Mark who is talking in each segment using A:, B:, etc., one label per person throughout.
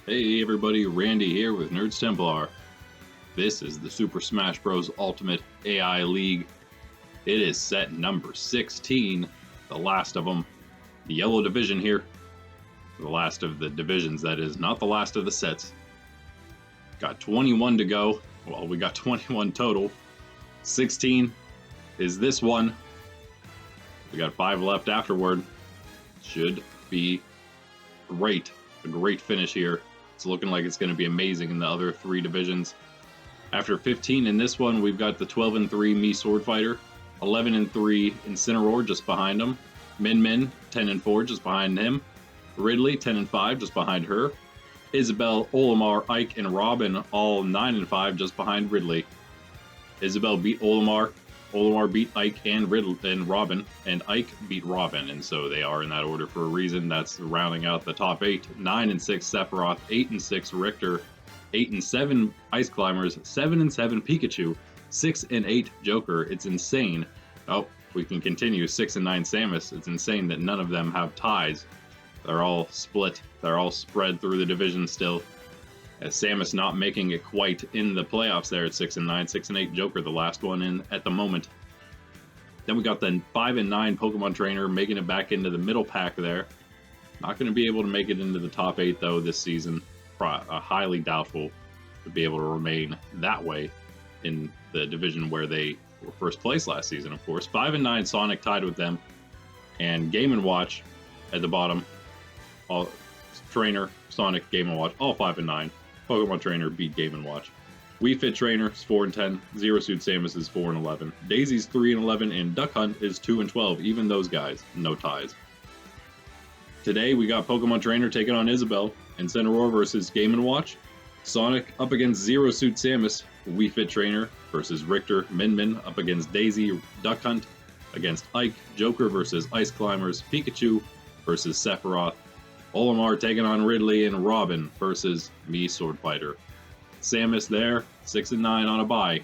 A: Hey everybody, Randy here with Nerds Templar. This is the Super Smash Bros. Ultimate AI League. It is set number 16, the last of them. The yellow division here. The last of the divisions, that is, not the last of the sets. Got 21 to go. Well, we got 21 total. 16 is this one. We got 5 left afterward. Should be great. A great finish here. It's looking like it's going to be amazing in the other 3 divisions. After 15 in this one, we've got the 12-3 Me Swordfighter, 11-3 Incineroar just behind him, Min 10-4 just behind him, Ridley 10-5 just behind her, Isabelle, Olimar, Ike, and Robin all 9-5 just behind Ridley. Isabelle beat Olimar, Olimar beat Ike and Ridley and Robin, and Ike beat Robin, and so they are in that order for a reason. That's rounding out the top 8. 9-6 Sephiroth, 8-6 Richter, 8-7 Ice Climbers, 7-7 Pikachu, 6-8 Joker. It's insane. Oh, we can continue. 6-9 Samus. It's insane that none of them have ties. They're all split. They're all spread through the division still. As Samus not making it quite in the playoffs there at 6-9, 6-8 Joker, the last one in at the moment. Then we got the 5-9 Pokemon Trainer making it back into the middle pack there. Not going to be able to make it into the top 8 though this season. Highly doubtful to be able to remain that way in the division where they were first place last season, of course. 5-9 Sonic tied with them, and Game & Watch at the bottom. All Trainer, Sonic, Game & Watch, all 5-9. Pokemon Trainer beat Game & Watch. Wii Fit Trainer is 4-10. Zero Suit Samus is 4-11. Daisy's 3-11, and Duck Hunt is 2-12. Even those guys, no ties. Today we got Pokemon Trainer taking on Isabelle, Incineroar versus Game & Watch. Sonic up against Zero Suit Samus. Wii Fit Trainer versus Richter. Min up against Daisy. Duck Hunt against Ike. Joker versus Ice Climbers. Pikachu versus Sephiroth. Olimar taking on Ridley, and Robin versus Me Swordfighter. Samus there, 6-9 on a bye.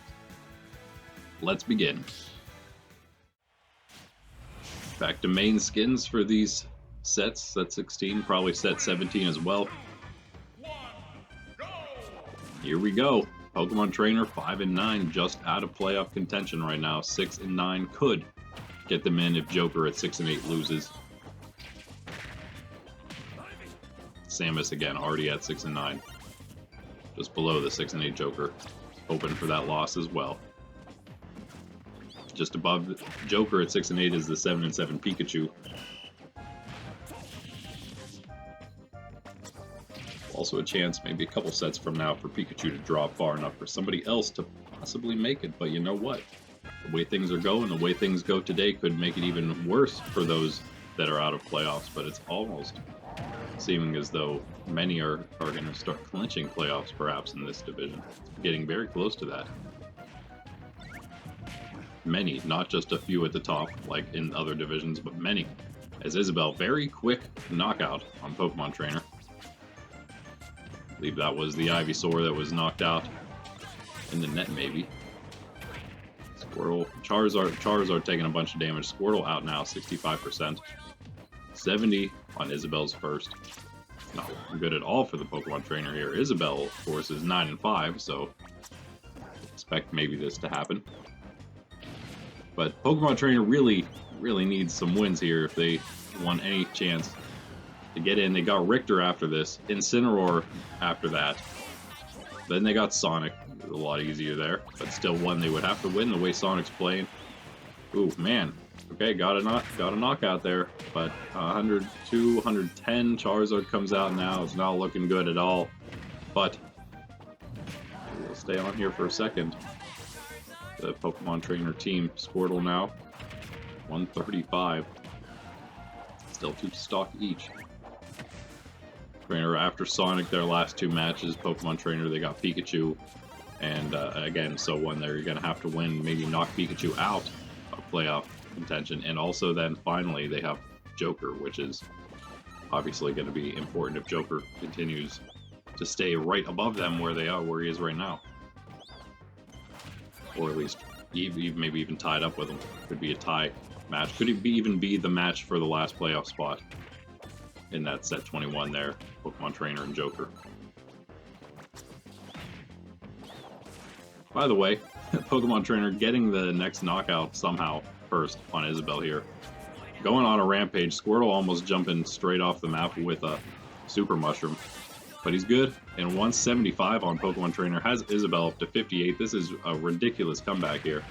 A: Let's begin. Back to main skins for these sets. Set 16, probably set 17 as well. Here we go. Pokemon Trainer 5-9, just out of playoff contention right now. 6-9 could get them in if Joker at 6-8 loses. Samus again, already at 6-9. Just below the 6-8 Joker. Hoping for that loss as well. Just above Joker at 6-8 is the 7-7 Pikachu. Also a chance, maybe a couple sets from now, for Pikachu to drop far enough for somebody else to possibly make it. But you know what? The way things are going, the way things go today could make it even worse for those that are out of playoffs. But it's almost seeming as though many are going to start clinching playoffs perhaps in this division. It's getting very close to that. Many, not just a few at the top like in other divisions, but many. As Isabelle, very quick knockout on Pokemon Trainer. I believe that was the Ivysaur that was knocked out in the net maybe. Squirtle, Charizard taking a bunch of damage. Squirtle out now, 65%. 70 on Isabelle's first. Not good at all for the Pokemon Trainer here. Isabelle, of course, is 9-5, so expect maybe this to happen. But Pokemon Trainer really needs some wins here if they want any chance to get in. They got Richter after this, Incineroar after that. Then they got Sonic, a lot easier there, but still one they would have to win the way Sonic's playing. Ooh, man. Okay, got a knockout there, but 102, 110, Charizard comes out now. It's not looking good at all, but we'll stay on here for a second. The Pokemon Trainer team, Squirtle now, 135. Still 2 to stock each. Trainer after Sonic, their last 2 matches, Pokemon Trainer, they got Pikachu, and again, so one they're going to have to win, maybe knock Pikachu out of playoff contention, and also then finally they have Joker, which is obviously going to be important if Joker continues to stay right above them where they are, where he is right now, or at least maybe even tied up with them. Could be a tie match. Could it even be the match for the last playoff spot in that set 21 there, Pokemon Trainer and Joker. By the way, Pokemon Trainer getting the next knockout somehow first on Isabelle here. Going on a rampage, Squirtle almost jumping straight off the map with a Super Mushroom. But he's good, and 175 on Pokemon Trainer has Isabelle up to 58. This is a ridiculous comeback here.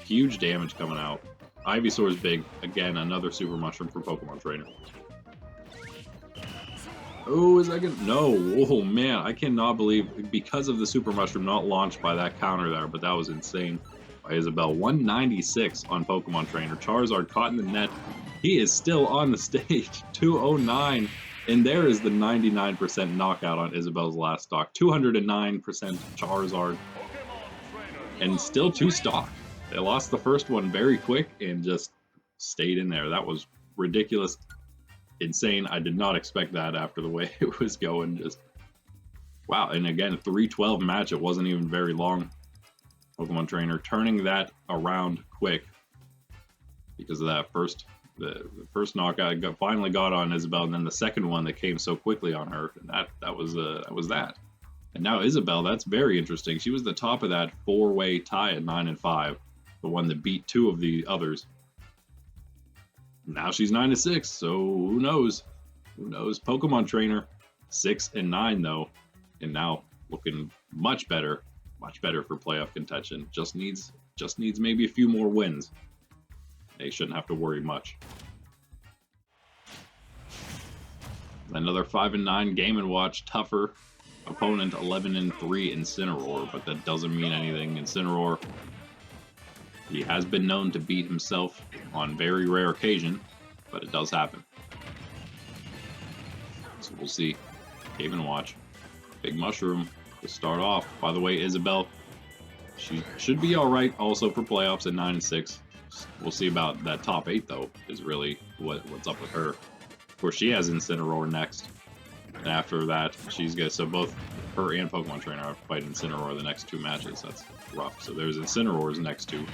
A: Huge damage coming out. Ivysaur's big. Again, another Super Mushroom for Pokemon Trainer. Oh, is that gonna... No. Oh, man. I cannot believe... Because of the Super Mushroom not launched by that counter there, but that was insane by Isabelle. 196 on Pokemon Trainer. Charizard caught in the net. He is still on the stage. 209. And there is the 99% knockout on Isabelle's last stock. 209% Charizard. And still 2 stock. They lost the first one very quick and just stayed in there. That was ridiculous. Insane. I did not expect that after the way it was going. Just wow. And again, 3-12 match. It wasn't even very long. Pokemon Trainer turning that around quick because of that the first knockout finally got on Isabelle, and then the second one that came so quickly on her, and that was that. And now Isabelle, that's very interesting. She was the top of that 4-way tie at 9-5, the one that beat 2 of the others. Now she's 9-6, so who knows? Who knows? Pokemon Trainer 6-9 though, and now looking much better for playoff contention. Just needs maybe a few more wins. They shouldn't have to worry much. Another 5-9 Game & Watch, tougher opponent, 11-3 Incineroar, but that doesn't mean anything. Incineroar, he has been known to beat himself on very rare occasion, but it does happen. So we'll see. Game & Watch. Big Mushroom to start off. By the way, Isabelle, she should be alright also for playoffs at 9-6. We'll see about that top 8 though, is really what's up with her. Of course, she has Incineroar next. And after that, she's good. So both her and Pokemon Trainer are fighting Incineroar the next 2 matches. That's rough. So there's Incineroar's next to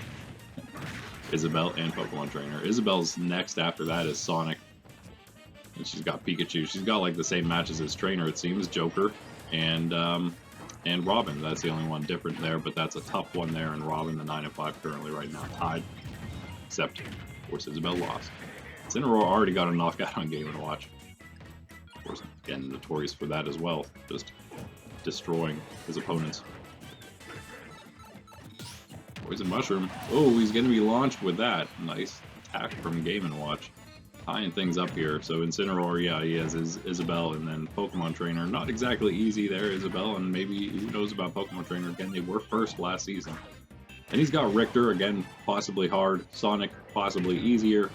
A: Isabelle and Pokemon Trainer. Isabelle's next after that is Sonic. And she's got Pikachu. She's got like the same matches as Trainer, it seems. Joker and Robin. That's the only one different there, but that's a tough one there. And Robin, the 9-5 currently right now, tied. Except, of course, Isabelle lost. Incineroar already got a knockout on Game & Watch. Of course, again, notorious for that as well. Just destroying his opponents. Poison Mushroom. Oh, he's going to be launched with that. Nice attack from Game & Watch. Tying things up here. So Incineroar, yeah, he has his Isabelle, and then Pokemon Trainer. Not exactly easy there, Isabelle, and maybe who knows about Pokemon Trainer. Again, they were first last season. And he's got Richter, again, possibly hard. Sonic, possibly easier.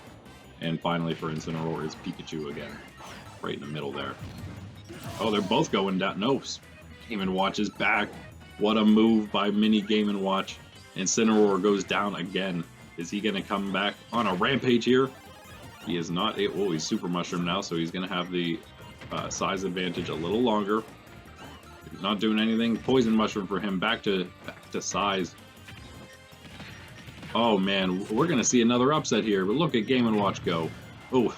A: And finally for Incineroar is Pikachu again. Right in the middle there. Oh, they're both going down. No, Game & Watch is back. What a move by Mini Game & Watch. Incineroar goes down again. Is he going to come back on a rampage here? He is not. Oh, he's Super Mushroom now, so he's going to have the size advantage a little longer. He's not doing anything. Poison Mushroom for him. Back to size. Oh man, we're gonna see another upset here. But look at Game & Watch go. Oh,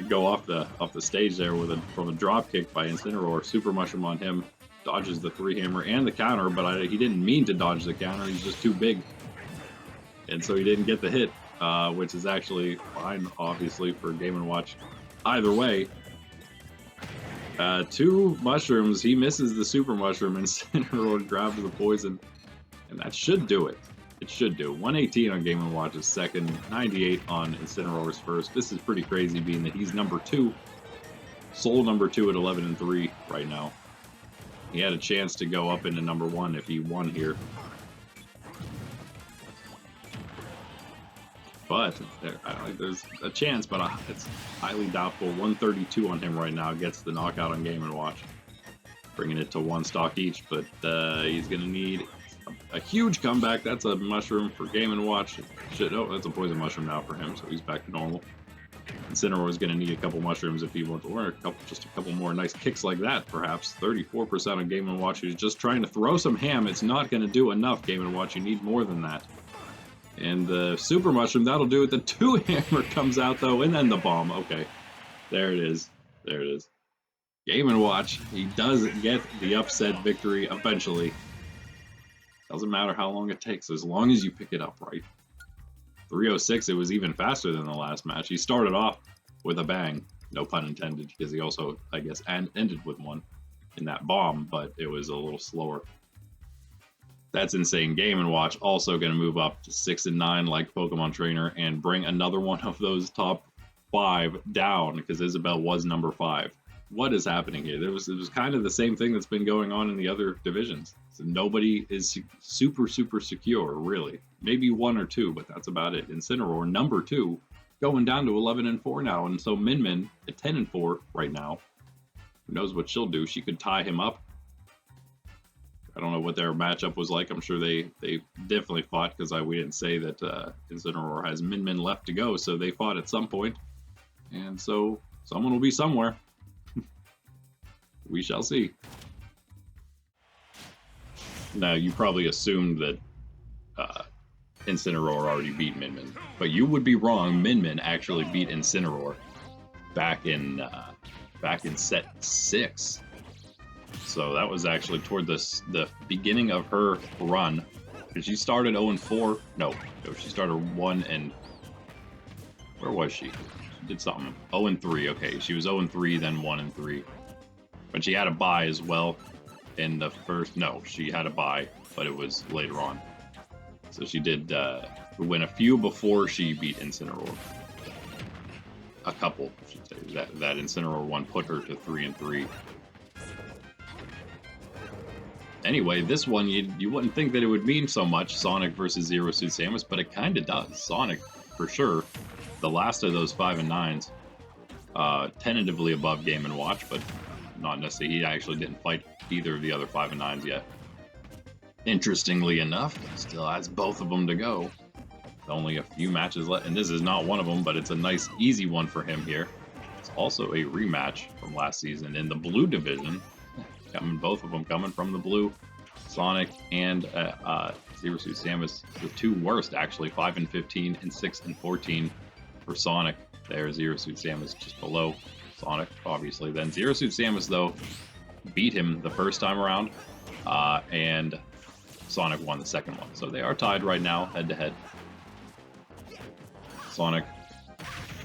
A: go off the stage there with from a drop kick by Incineroar. Super Mushroom on him, dodges the 3-hammer and the counter, but he didn't mean to dodge the counter. He's just too big, and so he didn't get the hit, which is actually fine, obviously, for Game & Watch. Either way, 2 mushrooms. He misses the Super Mushroom, and Incineroar grabs the poison, and that should do it. It should do. 118 on Game & Watch's second, 98 on Incineroar's first. This is pretty crazy, being that he's number 2, sole number 2 at 11-3 right now. He had a chance to go up into number 1 if he won here. But there's a chance, but it's highly doubtful. 132 on him right now, gets the knockout on Game & Watch, bringing it to 1 stock each, but he's going to need a huge comeback. That's a mushroom for Game & Watch. Shit, oh, that's a poison mushroom now for him, so he's back to normal. Incineroar is going to need a couple mushrooms if he wants to, or just a couple more nice kicks like that, perhaps. 34% on Game & Watch. He's just trying to throw some ham. It's not going to do enough, Game & Watch. You need more than that. And the Super Mushroom, that'll do it. The 2-hammer comes out, though, and then the bomb. Okay, there it is. There it is. Game & Watch, he does get the upset victory eventually. Doesn't matter how long it takes, as long as you pick it up right. 306, it was even faster than the last match. He started off with a bang, no pun intended, because he also, I guess, ended with one in that bomb, but it was a little slower. That's insane. Game & Watch also going to move up to 6 and 9 like Pokemon Trainer and bring another one of those top 5 down, because Isabelle was number 5. What is happening here? It was kind of the same thing that's been going on in the other divisions. So nobody is super secure, really. Maybe 1 or 2, but that's about it. Incineroar, number 2, going down to 11 and 4 now, and so Min at 10 and 4 right now. Who knows what she'll do? She could tie him up. I don't know what their matchup was like. I'm sure they definitely fought, because we didn't say that Incineroar has Min left to go, so they fought at some point. And so someone will be somewhere. We shall see. Now, you probably assumed that Incineroar already beat Min, but you would be wrong. Min actually beat Incineroar back in set 6. So that was actually toward the beginning of her run. Because she started 0 and 4. No, she started 1 and... Where was she? She did something. 0 and 3. Okay, she was 0 and 3, then 1 and 3. But she had a bye as well in the first... No, she had a bye, but it was later on. So she did win a few before she beat Incineroar. A couple, I should say. That Incineroar one put her to 3 and 3. Anyway, this one, you wouldn't think that it would mean so much, Sonic versus Zero Suit Samus, but it kind of does. Sonic, for sure, the last of those 5 and 9s, tentatively above Game & Watch, but not necessarily. He actually didn't fight either of the other 5 and 9s yet. Interestingly enough, still has both of them to go. Only a few matches left, and this is not one of them, but it's a nice, easy one for him here. It's also a rematch from last season in the blue division. Both of them coming from the blue. Sonic and Zero Suit Samus, the 2 worst actually, 5 and 15 and 6 and 14 for Sonic. There, Zero Suit Samus just below Sonic, obviously. Then Zero Suit Samus, though, beat him the first time around, and Sonic won the second one. So they are tied right now, head to head. Sonic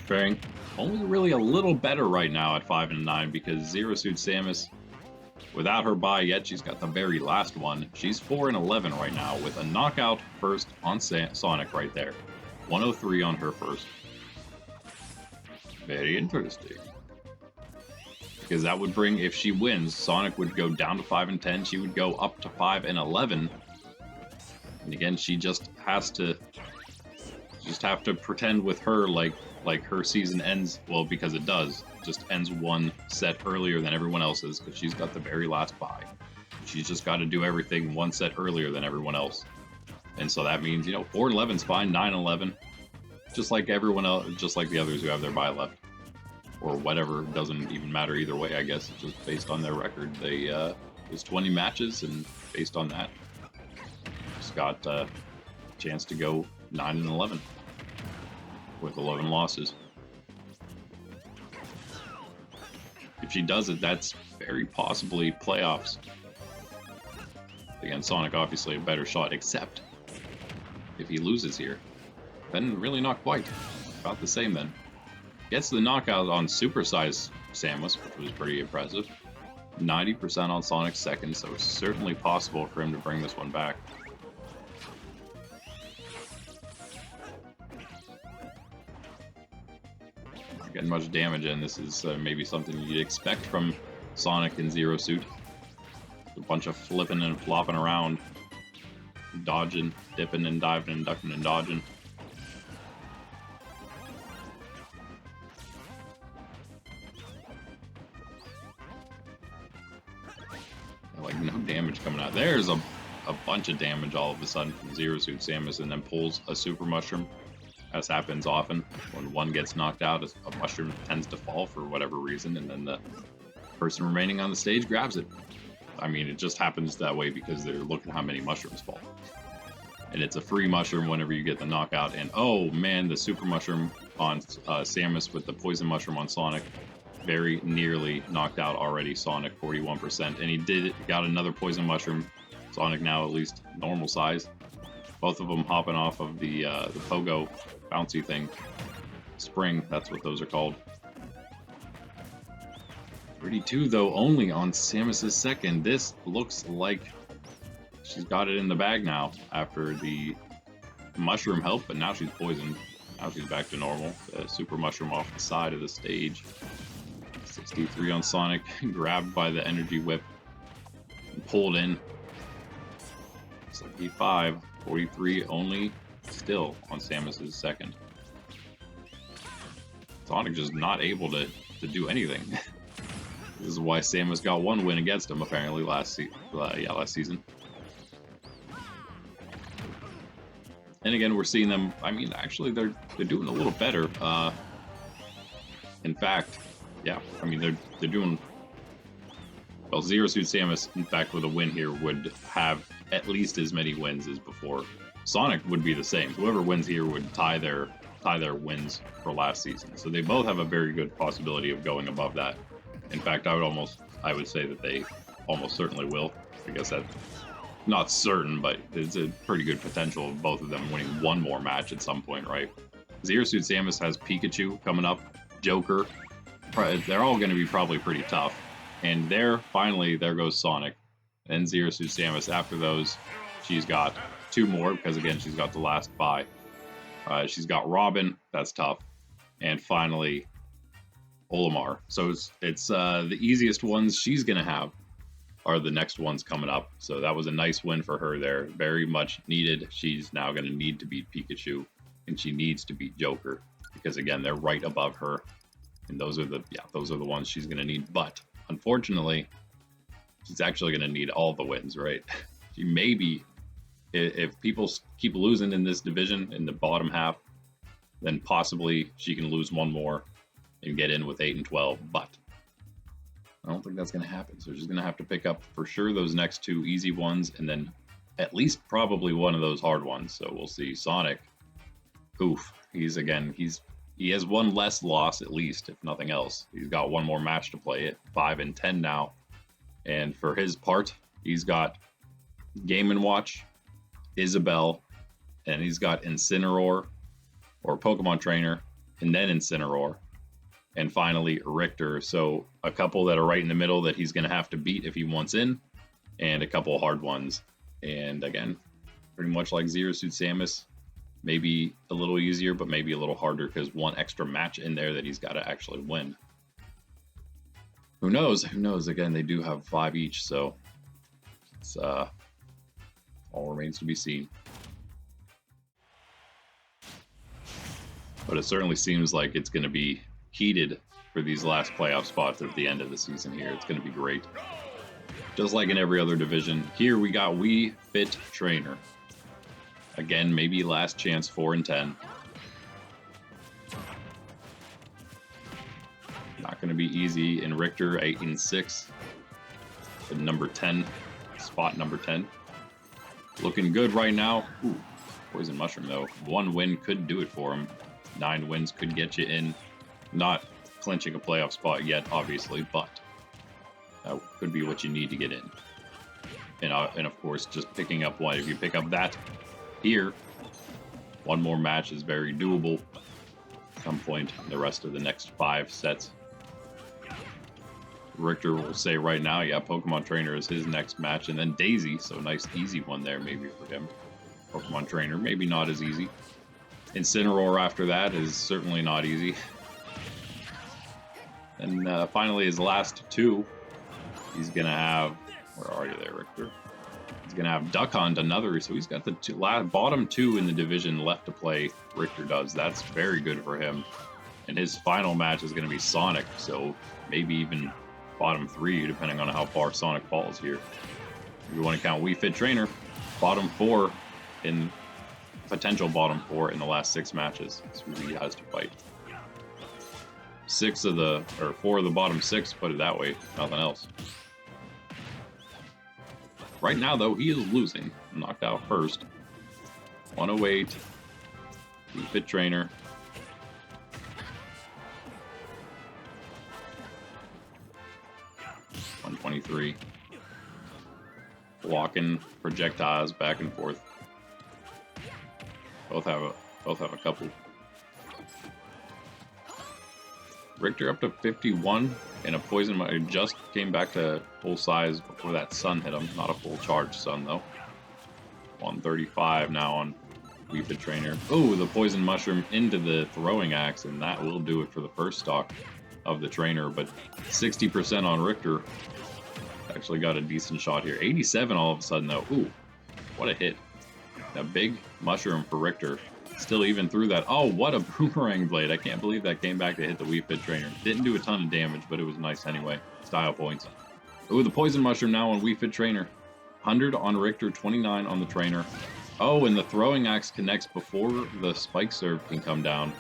A: faring only really a little better right now at 5 and 9, because Zero Suit Samus, without her bye yet, she's got the very last one. She's 4 and 11 right now, with a knockout first on Sonic right there. 103 on her first. Very interesting. Because that would bring, if she wins, Sonic would go down to 5 and 10. She would go up to 5 and 11. And again, she just has to have to pretend with her like her season ends, well, because it does, just ends one set earlier than everyone else's, because she's got the very last bye. She's just got to do everything one set earlier than everyone else. And so that means, 4 and 11's fine, 9 and 11, just like everyone else, just like the others who have their bye left. Or whatever, doesn't even matter either way, I guess. It's just based on their record. There's 20 matches, and based on that, just got a chance to go 9 and 11 with 11 losses. If she does it, that's very possibly playoffs. Again, Sonic obviously a better shot, except if he loses here, then really not quite. About the same then. Gets the knockout on Supersize Samus, which was pretty impressive. 90% on Sonic's second, so it's certainly possible for him to bring this one back. Not getting much damage in. This is maybe something you'd expect from Sonic and Zero Suit. A bunch of flipping and flopping around. Dodging, dipping and diving and ducking and dodging. Like, no damage coming out. There's a bunch of damage all of a sudden from Zero Suit Samus, and then pulls a Super Mushroom. As happens often. When one gets knocked out, a mushroom tends to fall for whatever reason, and then the person remaining on the stage grabs it. I mean, it just happens that way because they're looking how many mushrooms fall. And it's a free mushroom whenever you get the knockout. And oh man, the Super Mushroom on Samus with the Poison Mushroom on Sonic. Very nearly knocked out already Sonic, 41%. And he got another Poison Mushroom Sonic now at least normal size. Both of them hopping off of the pogo bouncy thing. Spring, that's what those are called. 32 though, only on Samus's second. This looks like she's got it in the bag now after the mushroom help, but now she's poisoned. Now she's back to normal. The super mushroom off the side of the stage. 63 on Sonic, grabbed by the energy whip and pulled in. 75, 43 only still on Samus's second. Sonic just not able to do anything. This is why Samus got one win against him apparently last season. And again, we're seeing them. I mean, actually, they're doing a little better. In fact, yeah. I mean, they're doing well. Zero Suit Samus, in fact, with a win here, would have at least as many wins as before. Sonic would be the same. Whoever wins here would tie their wins for last season. So they both have a very good possibility of going above that. In fact, I would say that they almost certainly will. I guess that's not certain, but it's a pretty good potential of both of them winning one more match at some point, right? Zero Suit Samus has Pikachu coming up, Joker. They're all going to be probably pretty tough. And there goes Sonic. And Zero Suit Samus, after those, she's got two more, because again, she's got the last bye. She's got Robin, that's tough. And finally, Olimar. So it's the easiest ones she's going to have are the next ones coming up. So that was a nice win for her there. Very much needed. She's now going to need to beat Pikachu, and she needs to beat Joker, because again, they're right above her. And those are the ones she's going to need. But unfortunately, she's actually going to need all the wins, right? She maybe, if people keep losing in this division in the bottom half, then possibly she can lose one more and get in with 8 and 12. But I don't think that's going to happen. So she's going to have to pick up for sure those next two easy ones, and then at least probably one of those hard ones. So we'll see. Sonic, oof, he has one less loss at least, if nothing else. He's got one more match to play at 5 and 10 now. And for his part, he's got Game & Watch, Isabelle, and he's got Incineroar, or Pokemon Trainer, and then Incineroar. And finally, Richter. So a couple that are right in the middle that he's going to have to beat if he wants in, and a couple hard ones. And again, pretty much like Zero Suit Samus, maybe a little easier, but maybe a little harder because one extra match in there that he's got to actually win. Who knows? Who knows? Again, they do have 5 each, so it's all remains to be seen. But it certainly seems like it's going to be heated for these last playoff spots at the end of the season here. It's going to be great. Just like in every other division, here we got Wii Fit Trainer. Again, maybe last chance 4 and 10. Not going to be easy. In Richter, 8 and 6. The number 10, spot number 10. Looking good right now. Ooh, Poison Mushroom though. 1 win could do it for him. 9 wins could get you in. Not clinching a playoff spot yet, obviously, but that could be what you need to get in. And of course, just picking up one. If you pick up that here, one more match is very doable at some point in the rest of the next 5 sets. Richter will say right now, yeah, Pokemon Trainer is his next match, and then Daisy, so nice easy one there maybe for him. Pokemon Trainer, maybe not as easy. Incineroar after that is certainly not easy. And finally, his last 2, he's going to have... Where are you there, Richter? He's going to have Duck Hunt, another, so he's got the bottom 2 in the division left to play. Richter does. That's very good for him. And his final match is going to be Sonic, so maybe even bottom 3, depending on how far Sonic falls here. If you want to count Wii Fit Trainer, bottom 4 in... potential bottom 4 in the last 6 matches. That's who he has to fight. 4 of the bottom 6, put it that way, nothing else. Right now, though, he is losing. Knocked out first. 108. Wii Fit Trainer. $123. blocking projectiles back and forth. Both have a couple. Richter up to 51 and a poison. It just came back to full size before that sun hit him. Not a full charge sun though. 135 now on Wii Fit Trainer. Oh, the poison mushroom into the throwing axe, and that will do it for the first stock of the trainer. But 60% on Richter. Actually got a decent shot here. 87 all of a sudden though. Ooh, what a hit. A big mushroom for Richter. Still even through that. Oh, what a boomerang blade. I can't believe that came back to hit the Wii Fit Trainer. Didn't do a ton of damage, but it was nice anyway. Style points. Ooh, the poison mushroom now on Wii Fit Trainer. 100 on Richter, 29 on the trainer. Oh, and the throwing axe connects before the spike serve can come down.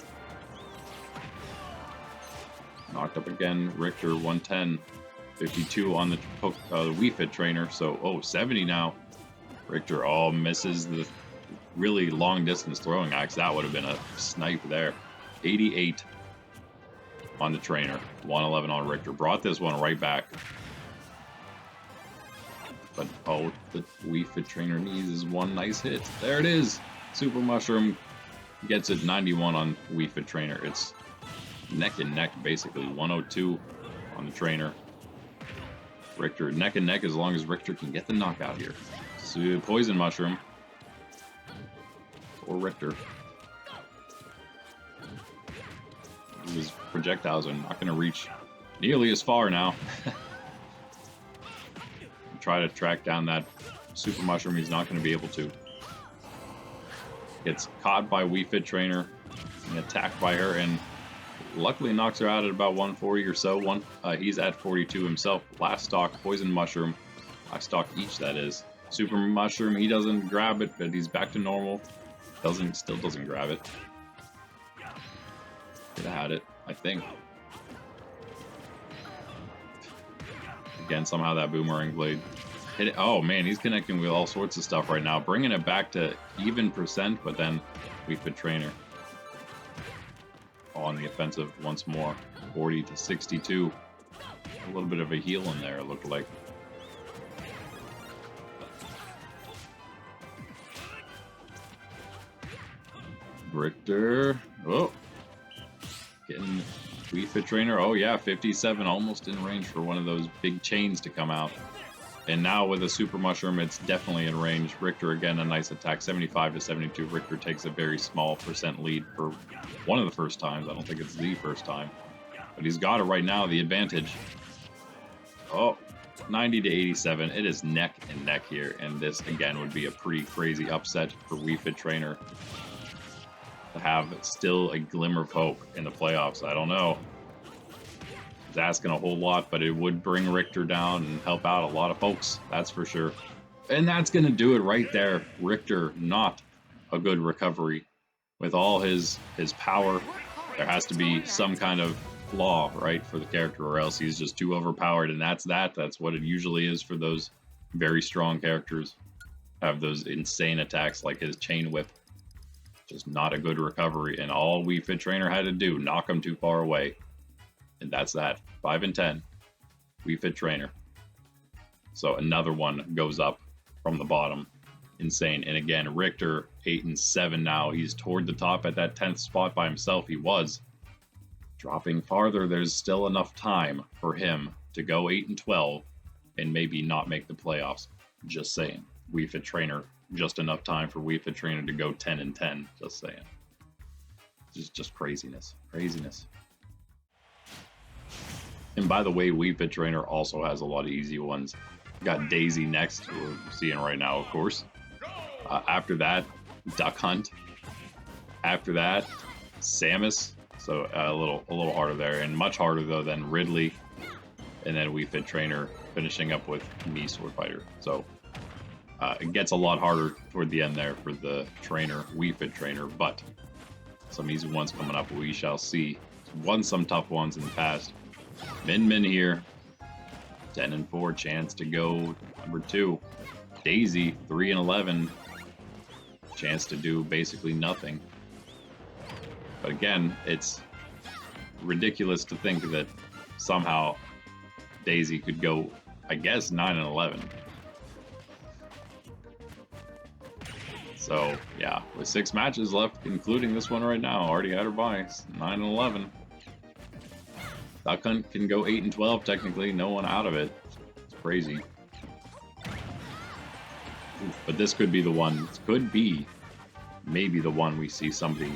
A: Knocked up again. Richter, 110. 52 on the Wii Fit Trainer. So, oh, 70 now. Richter, oh, misses the really long distance throwing axe. That would have been a snipe there. 88 on the trainer. 111 on Richter. Brought this one right back. But, oh, the Wii Fit Trainer needs is one nice hit. There it is. Super Mushroom gets it 91 on Wii Fit Trainer. It's neck and neck, basically. 102 on the trainer. Richter, neck and neck as long as Richter can get the knockout here. So, poison mushroom for Richter. His projectiles are not going to reach nearly as far now. Try to track down that super mushroom. He's not going to be able to. Gets caught by Wii Fit Trainer and attacked by her, and luckily knocks her out at about 140 or so. He's at 42 himself. Last stock, poison mushroom. Last stock each, that is. Super mushroom, he doesn't grab it, but he's back to normal. Still doesn't grab it. Could have had it, I think. Again, somehow that boomerang blade hit it. Oh man, he's connecting with all sorts of stuff right now, bringing it back to even percent, but then Wii Fit Trainer on the offensive once more. 40 to 62. A little bit of a heal in there, it looked like. Richter. Oh. Getting Wii Fit Trainer. Oh yeah, 57. Almost in range for one of those big chains to come out. And now with a Super Mushroom, it's definitely in range. Richter, again, a nice attack. 75 to 72. Richter takes a very small percent lead for one of the first times. I don't think it's the first time. But he's got it right now, the advantage. Oh, 90 to 87. It is neck and neck here. And this, again, would be a pretty crazy upset for Wii Fit Trainer to have still a glimmer of hope in the playoffs. I don't know. It's asking a whole lot, but it would bring Richter down and help out a lot of folks. That's for sure. And that's going to do it right there. Richter, not a good recovery. With all his power, there has to be some kind of flaw, right, for the character, or else he's just too overpowered, and that's that. That's what it usually is for those very strong characters. Have those insane attacks like his chain whip. Just not a good recovery, and all Wii Fit Trainer had to do, knock him too far away. And that's that. 5 and 10. Wii Fit Trainer. So another one goes up from the bottom. Insane. And again, Richter, 8 and 7 now. He's toward the top at that 10th spot by himself. He was. Dropping farther, there's still enough time for him to go 8 and 12 and maybe not make the playoffs. Just saying. Wii Fit Trainer. Just enough time for Wii Fit Trainer to go 10 and 10. Just saying. Just craziness. Craziness. And by the way, Wii Fit Trainer also has a lot of easy ones. Got Daisy next, we're seeing right now, of course. After that, Duck Hunt. After that, Samus. So a little harder there, and much harder though than Ridley. And then Wii Fit Trainer finishing up with me, Swordfighter. So it gets a lot harder toward the end there for the trainer, Wii Fit Trainer, but some easy ones coming up, we shall see. Won some tough ones in the past. Min here. 10 and 4, chance to go number 2. Daisy, 3 and 11. Chance to do basically nothing. But again, it's ridiculous to think that somehow Daisy could go, I guess, 9 and 11. So yeah, with 6 matches left, including this one right now, already had her bye 9-11. Duck Hunt can go 8-12 technically, no one out of it. It's crazy. But this could be the one. This could be maybe the one we see somebody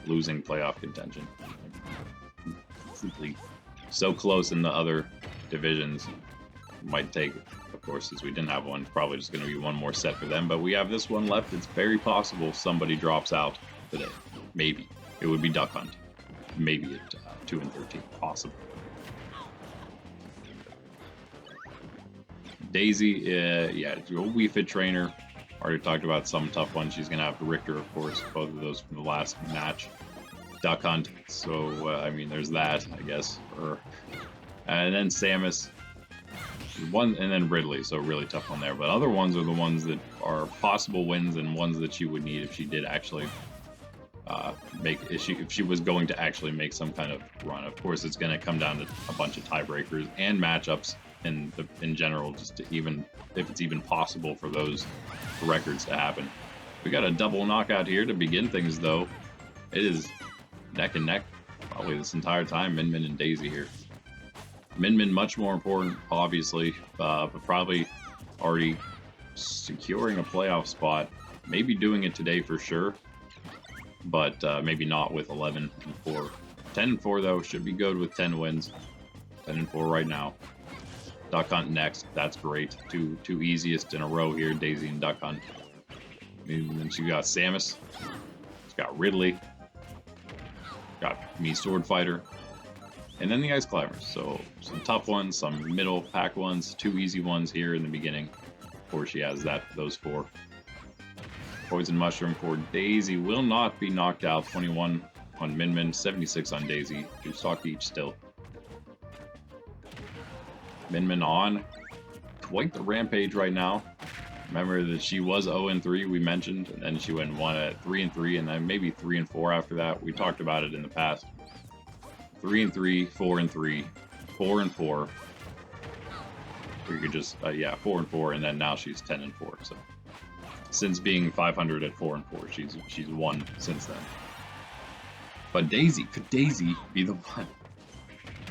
A: losing playoff contention. Simply so close in the other divisions. Might take, of course, since we didn't have one, probably just going to be one more set for them. But we have this one left. It's very possible somebody drops out today. Maybe. It would be Duck Hunt. Maybe at 2-13. Possible. Daisy, yeah, Wii Fit trainer. Already talked about some tough ones. She's going to have Richter, of course, both of those from the last match. Duck Hunt, so, I mean, there's that, I guess. And then Samus, and then Ridley, so really tough one there. But other ones are the ones that are possible wins and ones that she would need if she did actually if she was going to actually make some kind of run. Of course, it's going to come down to a bunch of tiebreakers and matchups in general, just to even if it's even possible for those records to happen. We got a double knockout here to begin things, though. It is neck and neck probably this entire time. Min Min and Daisy here. Min Min much more important, obviously, but probably already securing a playoff spot. Maybe doing it today for sure, but maybe not with 11-4. 10-4 though should be good with 10 wins. 10-4 right now. Duck Hunt next. That's great. Two easiest in a row here, Daisy and Duck Hunt. And then she got Samus. She's got Ridley. Got me, Sword Fighter. And then the Ice Climbers. So some tough ones, some middle pack ones, 2 easy ones here in the beginning. Of course, she has those 4. Poison Mushroom for Daisy will not be knocked out. 21 on Min Min, 76 on Daisy. 2 stock each still. Min Min on quite the rampage right now. Remember that she was 0-3, we mentioned, and then she went 3-3, and then maybe 3-4 after that. We talked about it in the past. 3-3, 4-3, 4-4. We could just 4-4, and then now she's 10-4. So since being 500 at 4-4, she's won since then. But Daisy, could Daisy be the one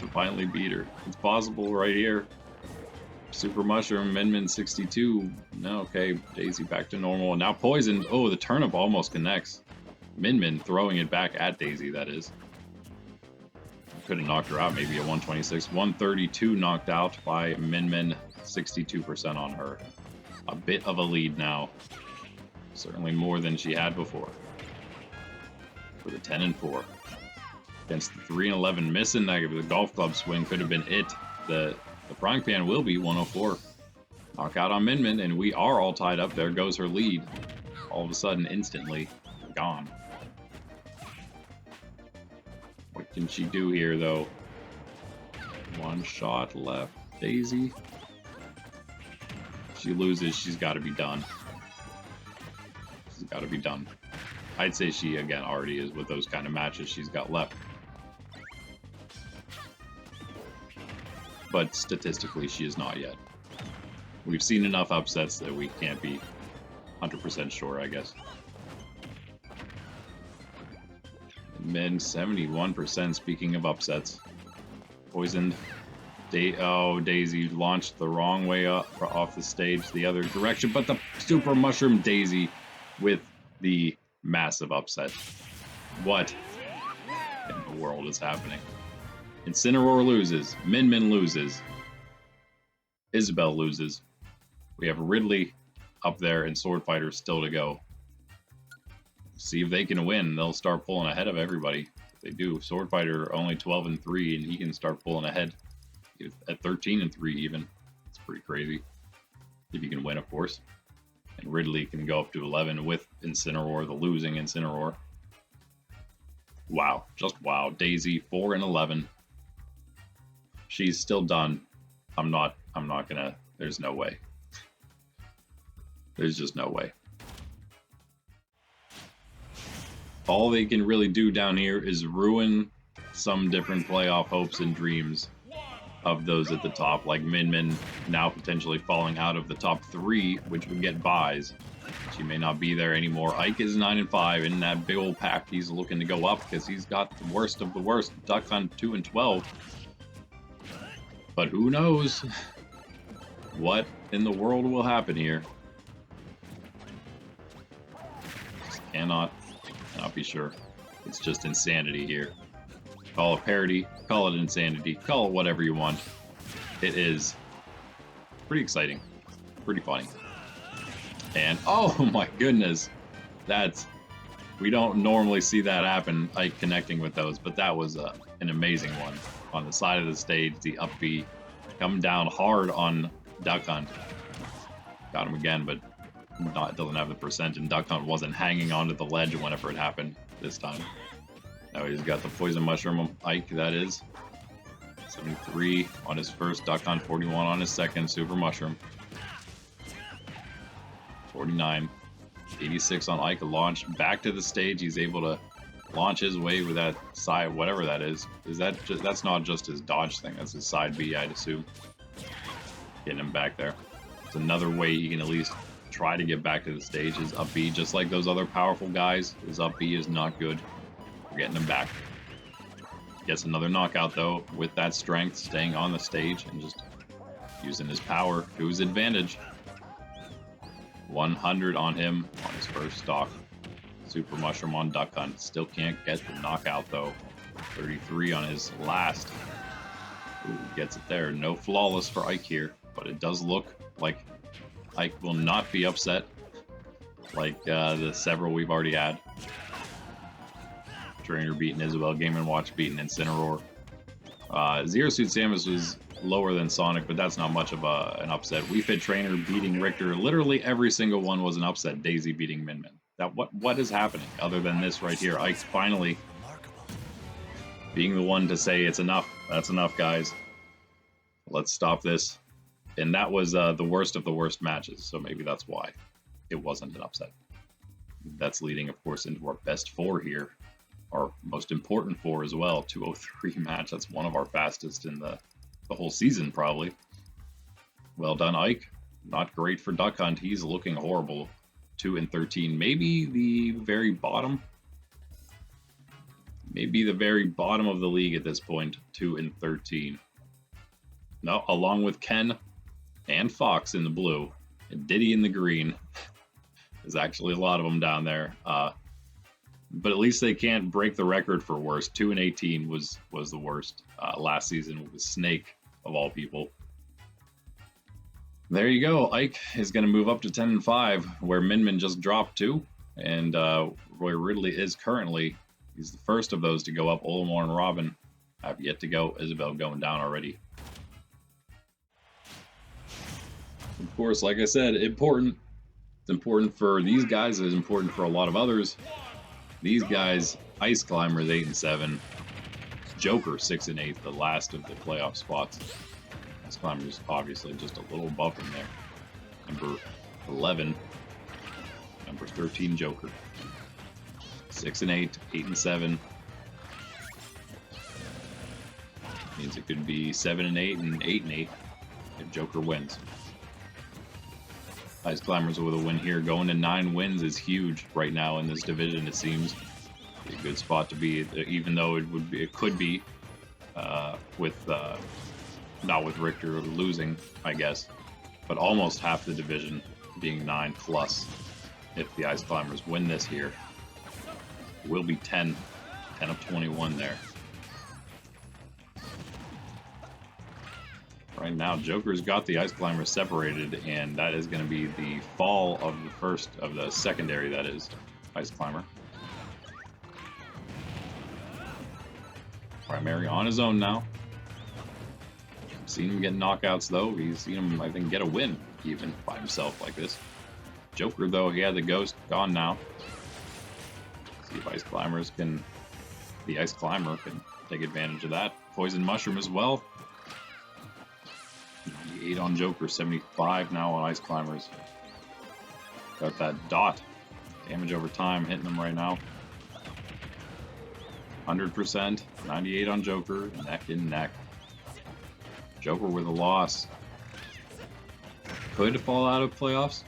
A: to finally beat her? It's possible right here. Super Mushroom, Min Min 62. No, okay, Daisy back to normal. And now Poison. Oh, the turnip almost connects. Min Min throwing it back at Daisy, that is. Could have knocked her out maybe at 126. 132 knocked out by Min Min. 62% on her. A bit of a lead now. Certainly more than she had before. For the 10-4. Against the 3-11 missing. The golf club swing could have been it. The frying pan will be 104. Knockout on Min Min, and we are all tied up. There goes her lead. All of a sudden, instantly gone. What can she do here, though? 1 shot left. Daisy. If she loses, she's got to be done. She's got to be done. I'd say she, again, already is with those kind of matches she's got left. But statistically, she is not yet. We've seen enough upsets that we can't be 100% sure, I guess. Min 71%, speaking of upsets. Poisoned. Daisy launched the wrong way up off the stage, the other direction, but the Super Mushroom Daisy with the massive upset. What in the world is happening? Incineroar loses. Min Min loses. Isabelle loses. We have Ridley up there and Sword Fighter still to go. See if they can win. They'll start pulling ahead of everybody. If they do. Sword Fighter only 12-3, and he can start pulling ahead at 13-3 even. It's pretty crazy. If he can win, of course. And Ridley can go up to 11 with Incineroar, the losing Incineroar. Wow. Just wow. Daisy, 4-11. She's still done. I'm not gonna, there's no way. There's just no way. All they can really do down here is ruin some different playoff hopes and dreams of those at the top, like Min Min now potentially falling out of the top 3, which would get buys. She may not be there anymore. Ike is 9 and 5 in that big old pack. He's looking to go up because he's got the worst of the worst. Duck Hunt 2 and 12. But who knows what in the world will happen here? Just cannot be sure. It's just insanity here. Call it parody, call it insanity, call it whatever you want. It is pretty exciting, pretty funny. And oh my goodness, we don't normally see that happen, like connecting with those, but that was an amazing one. On the side of the stage, the up B come down hard on Duck Hunt. Got him again, but doesn't have the percent, and Duck Hunt wasn't hanging onto the ledge whenever it happened this time. Now he's got the Poison Mushroom Ike, that is. 73 on his first Duck Hunt, 41 on his second Super Mushroom. 49. 86 on Ike, launch back to the stage. He's able to launch his way with that side, whatever that is. That's not just his dodge thing, that's his side B, I'd assume. Getting him back there. It's another way he can at least try to get back to the stage. His up B, just like those other powerful guys, his up B is not good. We're getting him back. Gets another knockout though, with that strength, staying on the stage and just using his power to his advantage. 100 on him on his first stock. Super Mushroom on Duck Hunt. Still can't get the knockout though. 33 on his last. Ooh, gets it there. No flawless for Ike here, but it does look like Ike will not be upset like the several we've already had. Trainer beating Isabelle, Game & Watch beating Incineroar. Zero Suit Samus was lower than Sonic, but that's not much of an upset. Wii Fit Trainer beating Richter. Literally every single one was an upset. Daisy beating Min Min. What is happening other than this right here? Ike's finally being the one to say it's enough. That's enough, guys. Let's stop this. And that was the worst of the worst matches, so maybe that's why it wasn't an upset. That's leading, of course, into our best 4 here. Our most important 4 as well. 203 match. That's one of our fastest in the whole season, probably. Well done, Ike. Not great for Duck Hunt. He's looking horrible. 2 and 13. Maybe the very bottom. Maybe the very bottom of the league at this point. 2 and 13. No, along with Ken and Fox in the blue and Diddy in the green. There's actually a lot of them down there. But at least they can't break the record for worst. 2 and 18 was the worst last season with Snake, of all people. There you go. Ike is going to move up to 10 and 5, where Min Min just dropped to. And Roy Ridley is currently, he's the first of those to go up. Olimar and Robin have yet to go. Isabelle going down already. Of course, like I said, important. It's important for these guys. It's important for a lot of others. These guys, Ice Climbers 8 and 7, Joker 6 and 8, the last of the playoff spots. Ice Climbers obviously just a little above him there. Number 11, number 13 Joker. 6 and 8, 8 and 7. Means it could be 7 and 8 and 8 and 8 if Joker wins. Ice Climbers with a win here. Going to 9 wins is huge right now in this division, it seems. A good spot to be, even though it could be with not with Richter losing, I guess, but almost half the division being 9 plus. If the Ice Climbers win this here, will be 10 of 21 there. Right now, Joker's got the Ice Climbers separated, and that is going to be the fall of the secondary, that is, Ice Climber. Primary on his own now. Seen him get knockouts, though. He's seen him, I think, get a win, even, by himself like this. Joker, though, he had the ghost gone now. See if the Ice Climber can take advantage of that. Poison Mushroom as well. 98 on Joker, 75 now on Ice Climbers. Got that dot. Damage over time hitting them right now. 100%, 98 on Joker, neck and neck. Joker with a loss. Could fall out of playoffs.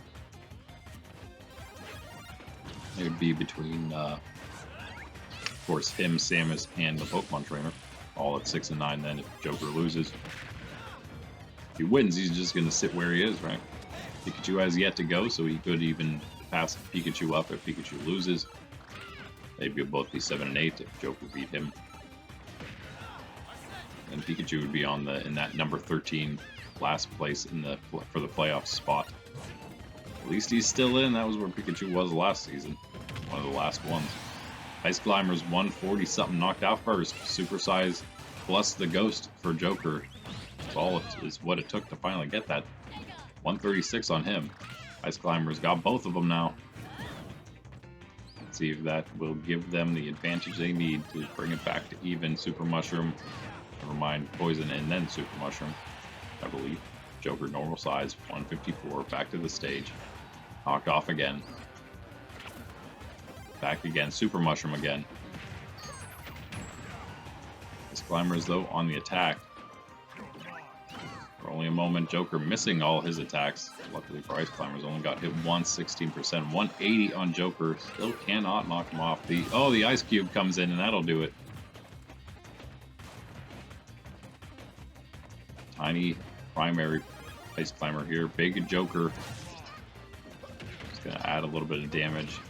A: It would be between, of course, him, Samus, and the Pokemon trainer. All at 6 and 9 then if Joker loses. If he wins, he's just going to sit where he is, right? Pikachu has yet to go, so he could even pass Pikachu up if Pikachu loses. They'd both be 7 and 8 if Joker beat him. And Pikachu would be on in that number 13 last place for the playoff spot. At least he's still in. That was where Pikachu was last season. One of the last ones. Ice Climbers 140 something knocked out first. Supersize plus the ghost for Joker. That's all is what it took to finally get that. 136 on him. Ice Climbers got both of them now. Let's see if that will give them the advantage they need to bring it back to even. Super Mushroom. Never mind, Poison and then Super Mushroom, I believe. Joker normal size, 154, back to the stage. Knocked off again. Back again, Super Mushroom again. Ice Climbers, though, on the attack. For only a moment, Joker missing all his attacks. Luckily for Ice Climbers, only got hit once, 16%. 180 on Joker, still cannot knock him off. The Ice Cube comes in, and that'll do it. Tiny primary Ice Climber here. Big Joker. Just gonna add a little bit of damage.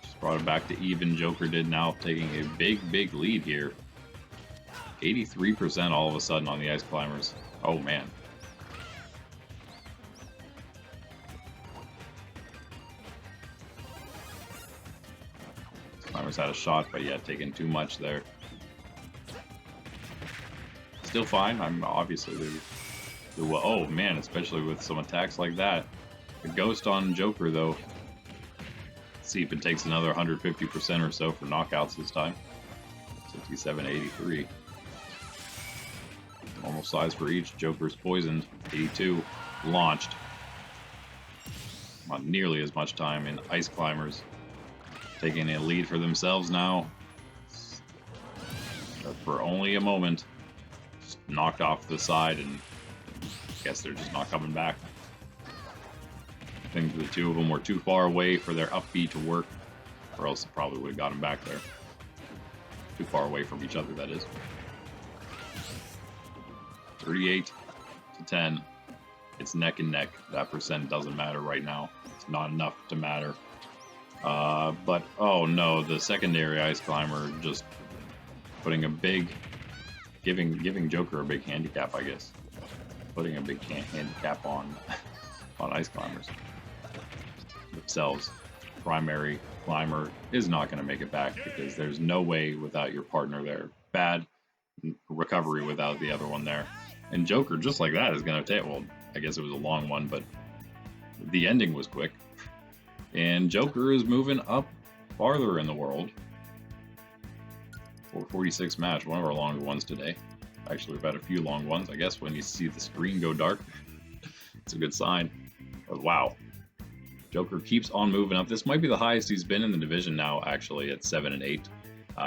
A: Just brought it back to even. Joker did now, taking a big lead here. 83% all of a sudden on the Ice Climbers. Oh man. Climbers had a shot, but yeah, taking too much there. Still fine. I'm obviously oh man, especially with some attacks like that. The ghost on Joker though. Let's see if it takes another 150% or so for knockouts this time. 67, 83. Normal size for each. Joker's poisoned. 82. Launched. Not nearly as much time in Ice Climbers. Taking a lead for themselves now. But for only a moment. Knocked off the side, and I guess they're just not coming back. I think the two of them were too far away for their up B to work, or else it probably would have got them back there. Too far away from each other, that is. 38 to 10. It's neck and neck. That percent doesn't matter right now. It's not enough to matter. But, oh no, the secondary Ice Climber just putting a big... Giving Joker a big handicap, I guess. Putting a big handicap on Ice Climbers themselves. Primary climber is not going to make it back because there's no way without your partner there. Bad recovery without the other one there. And Joker, just like that, is going to take... Well, I guess it was a long one, but the ending was quick. And Joker is moving up farther in the world. 446 match, one of our longer ones today. Actually, we've had a few long ones. I guess when you see the screen go dark, it's a good sign. But wow. Joker keeps on moving up. This might be the highest he's been in the division now, actually, at 7 and 8.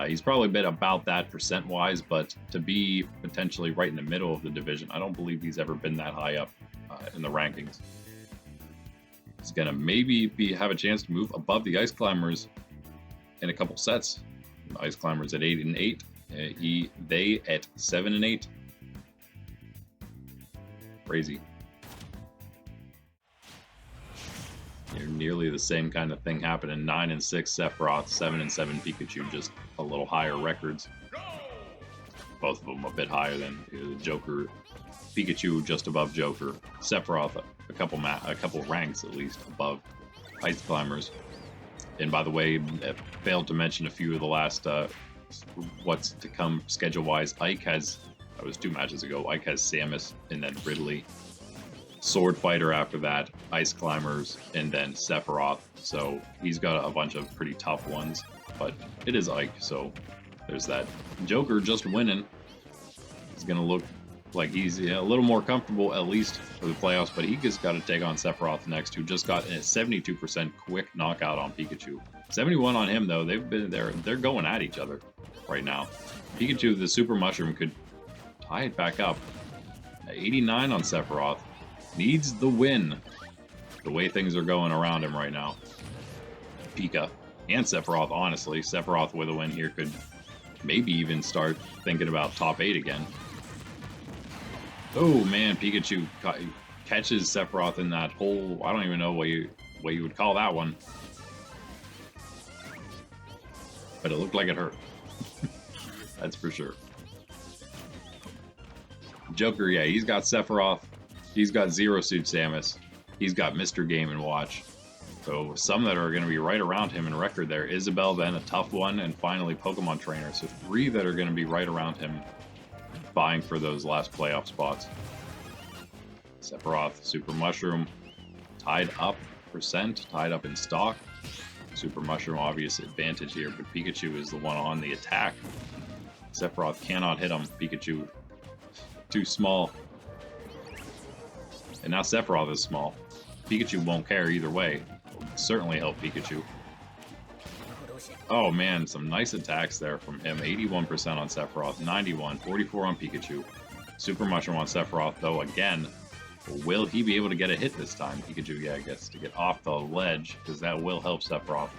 A: He's probably been about that percent-wise, but to be potentially right in the middle of the division, I don't believe he's ever been that high up in the rankings. He's going to maybe have a chance to move above the Ice Climbers in a couple sets. Ice Climbers at 8 and 8. They at 7 and 8. Crazy. Nearly the same kind of thing happened in 9 and 6 Sephiroth, 7 and 7 Pikachu, just a little higher records. Both of them a bit higher than Joker. Pikachu just above Joker. Sephiroth a couple ranks at least above Ice Climbers. And by the way, I failed to mention a few of the last what's to come schedule-wise. Ike has, that was 2 matches ago, Ike has Samus and then Ridley. Sword Fighter after that, Ice Climbers, and then Sephiroth. So he's got a bunch of pretty tough ones, but it is Ike, so there's that. Joker just winning. He's going to look like he's a little more comfortable, at least for the playoffs, but he just got to take on Sephiroth next, who just got a 72% quick knockout on Pikachu. 71 on him, though. They're going at each other right now. Pikachu, the Super Mushroom, could tie it back up. 89 on Sephiroth. Needs the win. The way things are going around him right now. Pika and Sephiroth, honestly. Sephiroth with a win here could maybe even start thinking about top 8 again. Oh man, Pikachu catches Sephiroth in that hole. I don't even know what you would call that one. But it looked like it hurt. That's for sure. Joker, yeah, he's got Sephiroth. He's got Zero Suit Samus. He's got Mr. Game & Watch. So some that are going to be right around him in record there. Isabelle, then a tough one, and finally Pokemon Trainer. So 3 that are going to be right around him, vying for those last playoff spots. Sephiroth, Super Mushroom, tied up percent, tied up in stock. Super Mushroom, obvious advantage here, but Pikachu is the one on the attack. Sephiroth cannot hit him. Pikachu, too small. And now Sephiroth is small. Pikachu won't care either way. Will certainly help Pikachu. Oh man, some nice attacks there from him. 81% on Sephiroth, 91, 44 on Pikachu. Super Mushroom on Sephiroth, though, again. Will he be able to get a hit this time? Pikachu, yeah, gets to get off the ledge, because that will help Sephiroth.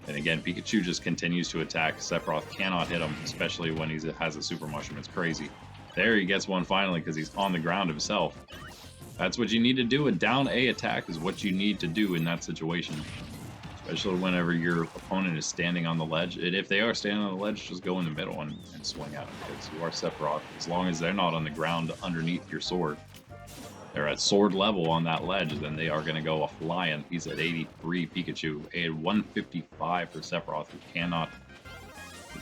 A: And again, Pikachu just continues to attack. Sephiroth cannot hit him, especially when he has a Super Mushroom. It's crazy. There he gets one finally, because he's on the ground himself. That's what you need to do. A down A attack is what you need to do in that situation. Especially whenever your opponent is standing on the ledge. And if they are standing on the ledge, just go in the middle and swing at them, because you are Sephiroth. As long as they're not on the ground underneath your sword, they're at sword level on that ledge, then they are going to go a flying. He's at 83, Pikachu. At 155 for Sephiroth,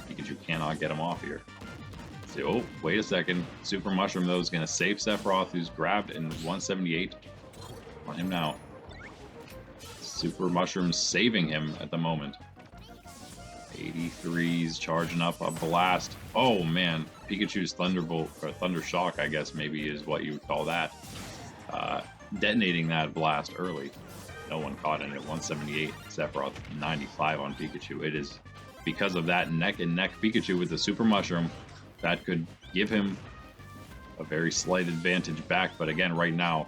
A: Pikachu cannot get him off here. So, oh, wait a second. Super Mushroom, though, is going to save Sephiroth, who's grabbed in 178 on him now. Super Mushroom saving him at the moment. 83's charging up a blast. Oh man, Pikachu's Thunderbolt, or Thunder Shock, I guess maybe is what you would call that. Detonating that blast early. No one caught it at 178. Sephiroth 95 on Pikachu. It is because of that neck and neck Pikachu with the Super Mushroom that could give him a very slight advantage back. But again, right now,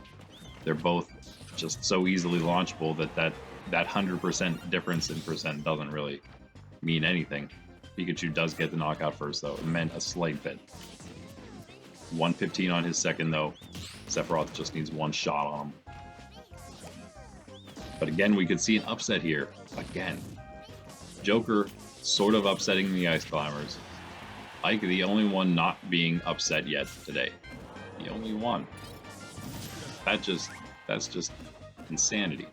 A: they're both just so easily launchable that 100% difference in percent doesn't really mean anything. Pikachu does get the knockout first, though. It meant a slight bit. 115 on his second, though. Sephiroth just needs one shot on him. But again, we could see an upset here. Again. Joker sort of upsetting the Ice Climbers. Ike, the only one not being upset yet today. The only one. That's just insanity.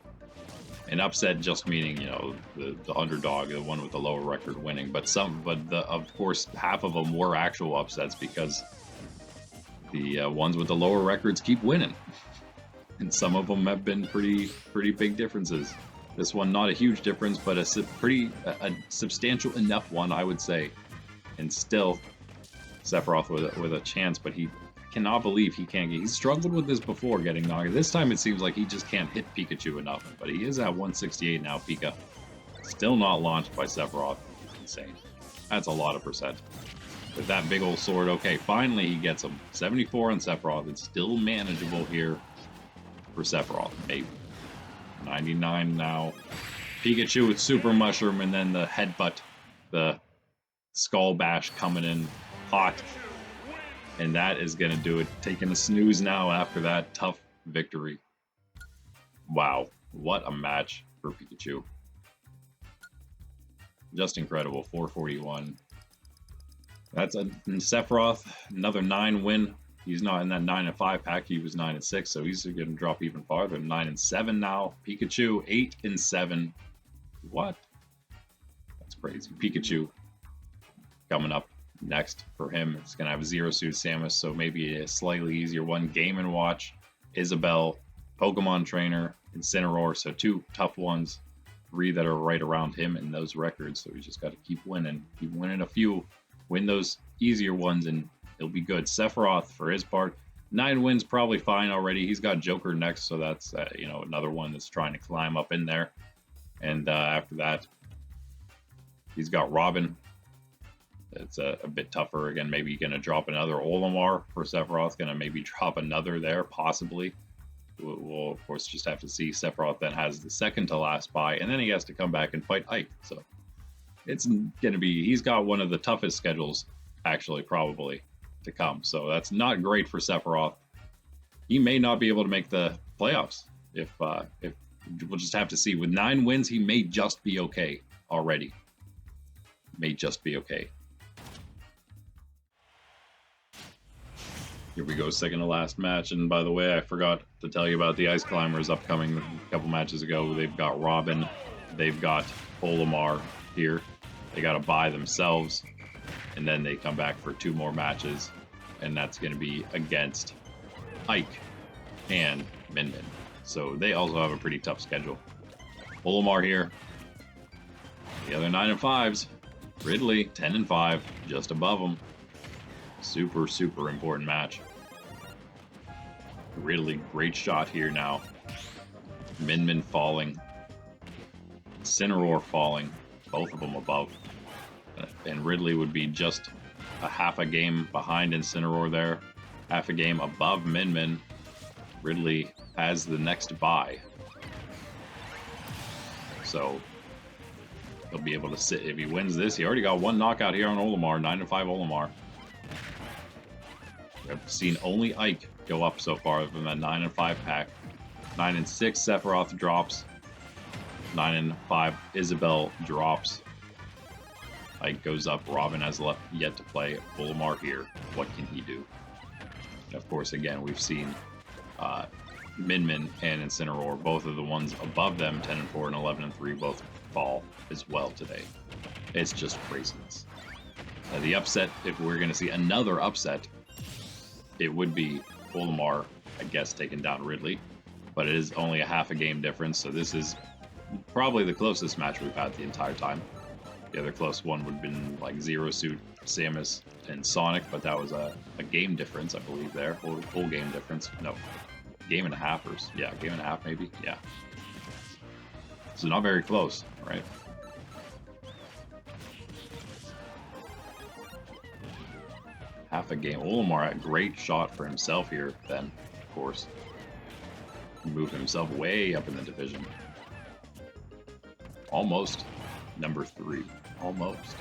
A: An upset just meaning, you know, the underdog, the one with the lower record winning. But of course, half of them were actual upsets because the ones with the lower records keep winning. And some of them have been pretty big differences. This one, not a huge difference, but a substantial enough one, I would say. And still, Sephiroth with a chance, but he cannot believe he can't get. He's struggled with this before, getting knocked. This time it seems like he just can't hit Pikachu enough. But he is at 168 now, Pika. Still not launched by Sephiroth. Insane. That's a lot of percent. With that big old sword, okay, finally he gets him. 74 on Sephiroth. It's still manageable here for Sephiroth, maybe. 99 now. Pikachu with Super Mushroom, and then the headbutt, the Skull Bash coming in hot. And that is going to do it. Taking a snooze now after that tough victory. Wow. What a match for Pikachu. Just incredible. 441. That's a Sephiroth. Another 9 win. He's not in that 9-5 pack. He was 9-6, so he's going to drop even farther. 9-7 now. Pikachu 8-7. What? That's crazy. Pikachu coming up next for him. It's going to have a Zero Suit Samus, so maybe a slightly easier one. Game & Watch, Isabelle, Pokemon Trainer, Incineroar, so 2 tough ones. 3 that are right around him in those records, so he's just got to keep winning a few, win those easier ones, and he'll be good. Sephiroth, for his part, 9 wins, probably fine already. He's got Joker next, so that's another one that's trying to climb up in there. And after that, he's got Robin. It's a bit tougher. Again, maybe going to drop another Olimar for Sephiroth. Going to maybe drop another there, possibly. We'll, of course, just have to see. Sephiroth then has the second to last bye, and then he has to come back and fight Ike. So it's going to be, he's got one of the toughest schedules, actually, probably, to come. So that's not great for Sephiroth. He may not be able to make the playoffs. If we'll just have to see. With 9 wins, he may just be okay already. May just be okay. Here we go, second to last match. And by the way, I forgot to tell you about the Ice Climbers upcoming a couple matches ago. They've got Robin, they've got Olimar here. They got to buy themselves, and then they come back for 2 more matches, and that's going to be against Ike and Min Min. So they also have a pretty tough schedule. Olimar here. The other 9 and 5s. Ridley 10 and 5, just above them. Super, super important match. Ridley, great shot here now. Min Min falling. Incineroar falling. Both of them above. And Ridley would be just a half a game behind Incineroar there. Half a game above Min Min. Ridley has the next bye. So he'll be able to sit. If he wins this, he already got 1 knockout here on Olimar. 9 and 5 Olimar. I've seen only Ike go up so far from that 9 and 5 pack. 9 and 6 Sephiroth drops. 9 and 5 Isabelle drops. Ike goes up. Robin has yet to play. Olimar here. What can he do? And of course, again, we've seen Min Min and Incineroar, both of the ones above them, 10 and 4 and 11 and 3, both fall as well today. It's just craziness. The upset, if we're going to see another upset, it would be Olimar, I guess, taking down Ridley, but it is only a half a game difference, so this is probably the closest match we've had the entire time. The other close one would have been like Zero Suit, Samus, and Sonic, but that was a game difference, I believe, there. Full game difference. No, game and a half, or yeah, game and a half maybe. Yeah. So not very close, right? Half a game. Olimar, a great shot for himself here, then, of course. Move himself way up in the division. Almost number 3. Almost.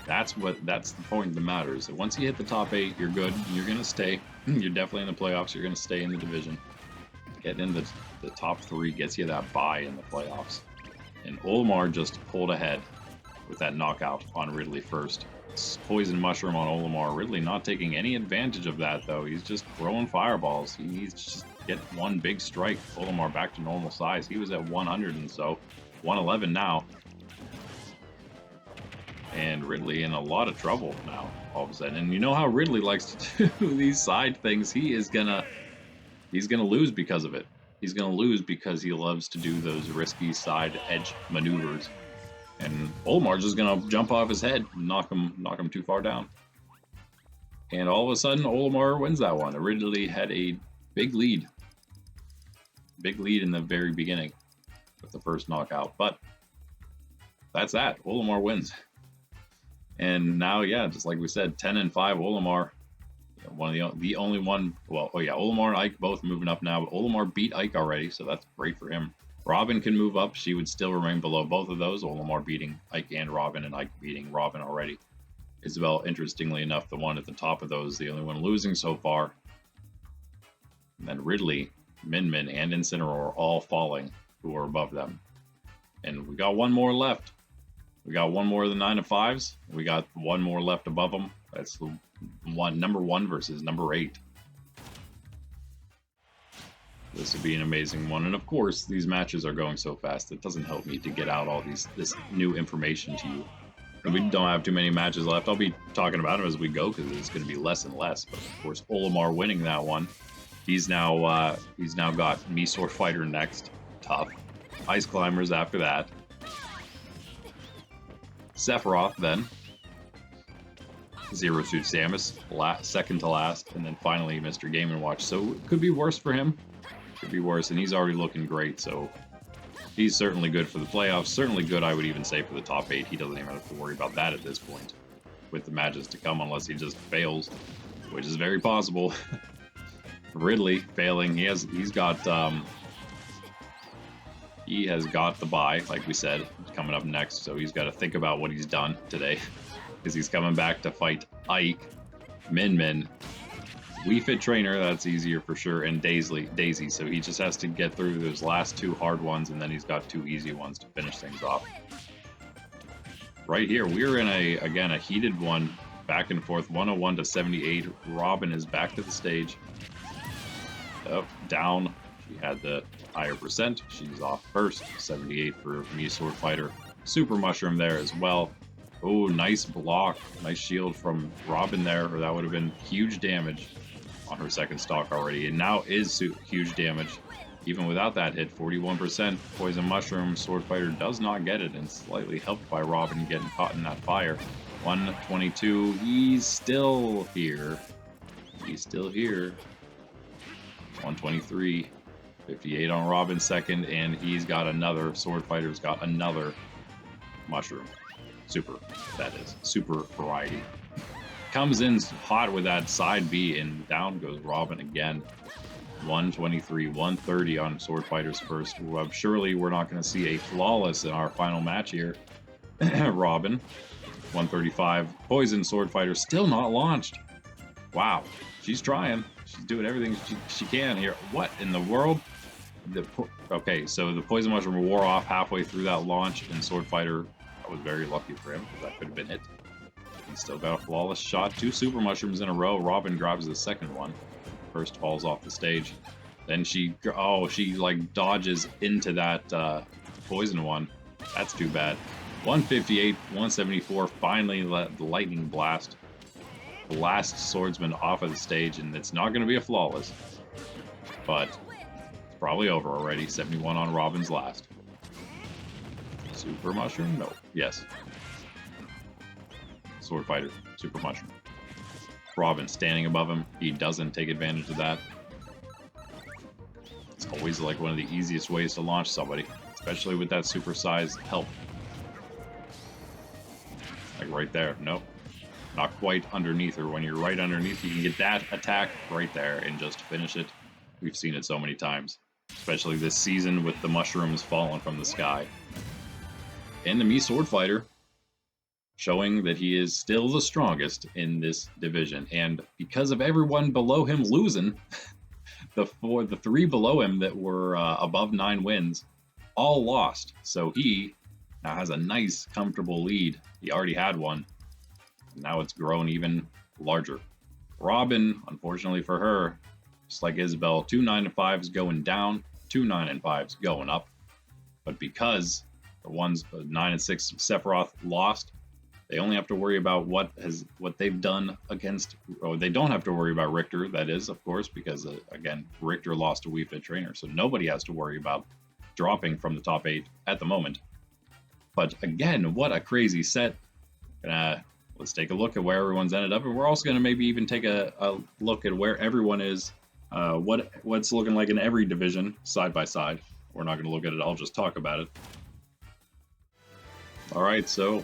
A: That's the point that matters. Once you hit the top 8, you're good. You're gonna stay. You're definitely in the playoffs. You're gonna stay in the division. Getting in the top 3 gets you that bye in the playoffs. And Olimar just pulled ahead with that knockout on Ridley first. Poison Mushroom on Olimar. Ridley not taking any advantage of that, though. He's just throwing fireballs. He needs to just get one big strike. Olimar back to normal size. He was at 100 and so. 111 now. And Ridley in a lot of trouble now, all of a sudden. And you know how Ridley likes to do these side things. He's gonna lose because of it. He's gonna lose because he loves to do those risky side edge maneuvers. And Olimar's just gonna jump off his head and knock him too far down. And all of a sudden, Olimar wins that one. Ridley had a big lead. Big lead in the very beginning with the first knockout. But that's that. Olimar wins. And now, yeah, just like we said, 10 and 5 Olimar. One of the only one. Well, oh yeah, Olimar and Ike both moving up now. But Olimar beat Ike already, so that's great for him. Robin can move up. She would still remain below both of those. Olimar beating Ike and Robin, and Ike beating Robin already. Isabelle, interestingly enough, the one at the top of those, the only one losing so far. And then Ridley, Min Min, and Incineroar all falling, who are above them. And we got one more left. We got one more of the 9 and 5s. We got one more left above them. That's the number 1 versus number 8. This would be an amazing one. And of course, these matches are going so fast, it doesn't help me to get out all this new information to you. And we don't have too many matches left. I'll be talking about them as we go because it's going to be less and less. But of course, Olimar winning that one. He's now got Me Swordfighter next. Tough. Ice Climbers after that. Sephiroth then. Zero Suit Samus, second to last. And then finally Mr. Game & Watch. So it could be worse for him. Could be worse. And he's already looking great. So he's certainly good for the playoffs. Certainly good, I would even say, for the top 8. He doesn't even have to worry about that at this point. with the matches to come unless he just fails, which is very possible. Ridley failing. He has got the bye, like we said, coming up next, so he's got to think about what he's done today, because he's coming back to fight Ike, Min, Wii Fit Trainer, that's easier for sure, and Daisy, so he just has to get through those last 2 hard ones, and then he's got 2 easy ones to finish things off. Right here, we're in a heated one, back and forth, 101 to 78. Robin is back to the stage. Oh, down. She had the higher percent. She's off first. 78 for me, Sword Fighter. Super Mushroom there as well. Oh, nice block. Nice shield from Robin there, or that would have been huge damage on her second stock already. And now is huge damage. Even without that hit, 41%. Poison Mushroom, Sword Fighter does not get it, and slightly helped by Robin getting caught in that fire. 122, he's still here. He's still here. 123, 58 on Robin second, and he's got another, Sword Fighter's got another Mushroom. Super, that is. Super variety. Comes in hot with that side B, and down goes Robin again. 123, 130 on Sword Fighter's first. Well, surely we're not going to see a flawless in our final match here. Robin, 135. Poison Sword Fighter still not launched. Wow, she's trying. She's doing everything she can here. What in the world? Okay, so the Poison Mushroom wore off halfway through that launch, and Sword Fighter, that was very lucky for him, because that could have been it. He still got a flawless shot. 2 Super Mushrooms in a row. Robin grabs the second one. First falls off the stage. Then she like dodges into that poison one. That's too bad. 158, 174. Finally, let the lightning blast. The last swordsman off of the stage, and it's not going to be a flawless. But it's probably over already. 71 on Robin's last. Super Mushroom? No. Yes. Sword Fighter. Super Mushroom. Robin standing above him. He doesn't take advantage of that. It's always like one of the easiest ways to launch somebody, especially with that super size help. Like right there. Nope. Not quite underneath her. When you're right underneath, you can get that attack right there and just finish it. We've seen it so many times, especially this season with the mushrooms falling from the sky. And the Mii Sword Fighter, showing that he is still the strongest in this division. And because of everyone below him losing, the 3 below him that were above 9 wins, all lost. So he now has a nice, comfortable lead. He already had one. Now it's grown even larger. Robin, unfortunately for her, just like Isabelle, 2 9-5s going down, 2 9-5s going up. But because the ones 9 and 6 Sephiroth lost, they only have to worry about what they've done against, or they don't have to worry about Richter, that is, of course, because, again, Richter lost to Wii Fit Trainer, so nobody has to worry about dropping from the top 8 at the moment. But, again, what a crazy set. Let's take a look at where everyone's ended up, and we're also going to maybe even take a look at where everyone is, what's looking like in every division, side by side. We're not going to look at it, I'll just talk about it. Alright, so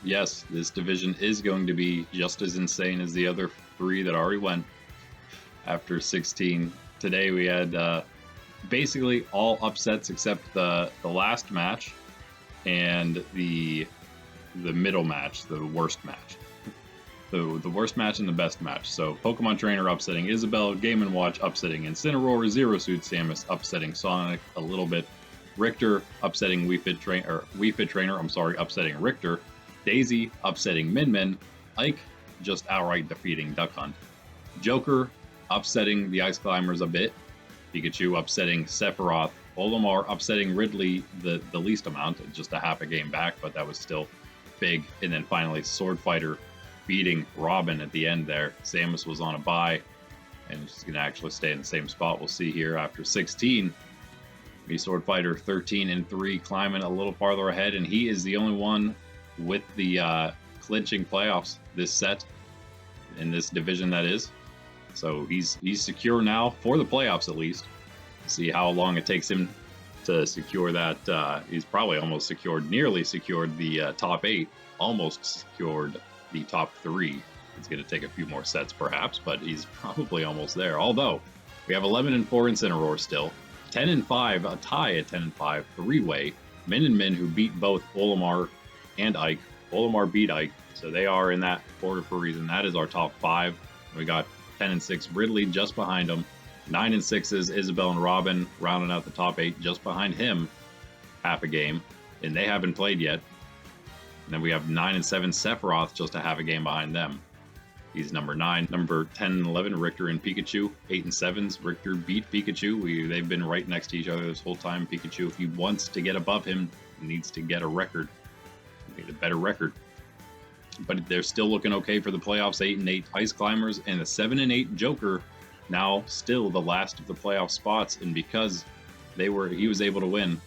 A: yes, this division is going to be just as insane as the other 3 that already went after 16. Today we had basically all upsets except the last match and the middle match, the worst match. The worst match and the best match. So Pokemon Trainer upsetting Isabelle, Game & Watch upsetting Incineroar, Zero Suit Samus upsetting Sonic a little bit, Richter upsetting Wii Fit Trainer, upsetting Richter, Daisy upsetting Min, Ike just outright defeating Duck Hunt, Joker upsetting the Ice Climbers a bit, Pikachu upsetting Sephiroth, Olimar upsetting Ridley the least amount, just a half a game back, but that was still big. And then finally Sword Fighter beating Robin at the end there. Samus was on a bye, and she's going to actually stay in the same spot. We'll see here after 16. Mii Sword Fighter 13-3, climbing a little farther ahead, and he is the only one with the clinching playoffs this set, in this division that is. So he's secure now for the playoffs at least. See how long it takes him to secure that. He's probably almost secured, nearly secured the top 8, almost secured the top 3. It's going to take a few more sets perhaps, but he's probably almost there. Although we have 11 and 4 Incineroar still, 10 and 5, a tie at 10 and 5, 3-way. Min and Min, who beat both Olimar and Ike. Olimar beat Ike, so they are in that order for a reason. That is our top 5. We got 10 and 6 Ridley just behind him. 9 and 6 is Isabelle and Robin rounding out the top 8 just behind him. Half a game, and they haven't played yet. And then we have 9 and 7 Sephiroth just a half a game behind them. He's number 9. Number 10 and 11, Richter and Pikachu. 8 and 7s, Richter beat Pikachu. They've been right next to each other this whole time. Pikachu, if he wants to get above him, needs to get a record. Need a better record. But they're still looking okay for the playoffs. 8 and 8 Ice Climbers, and the 7 and 8 Joker, now still the last of the playoff spots. And because he was able to win,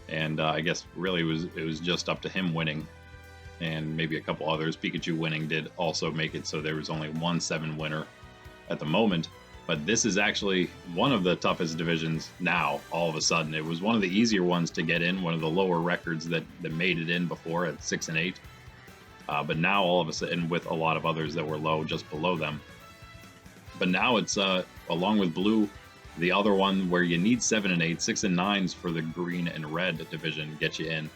A: and I guess really it was just up to him winning. And maybe a couple others. Pikachu winning did also make it so there was only one 7 winner at the moment. But this is actually one of the toughest divisions now, all of a sudden. It was one of the easier ones to get in, one of the lower records that made it in before at 6 and 8. But now all of a sudden, with a lot of others that were low just below them. But now it's, along with blue, the other one where you need 7 and 8, 6 and 9s for the green and red division get you in.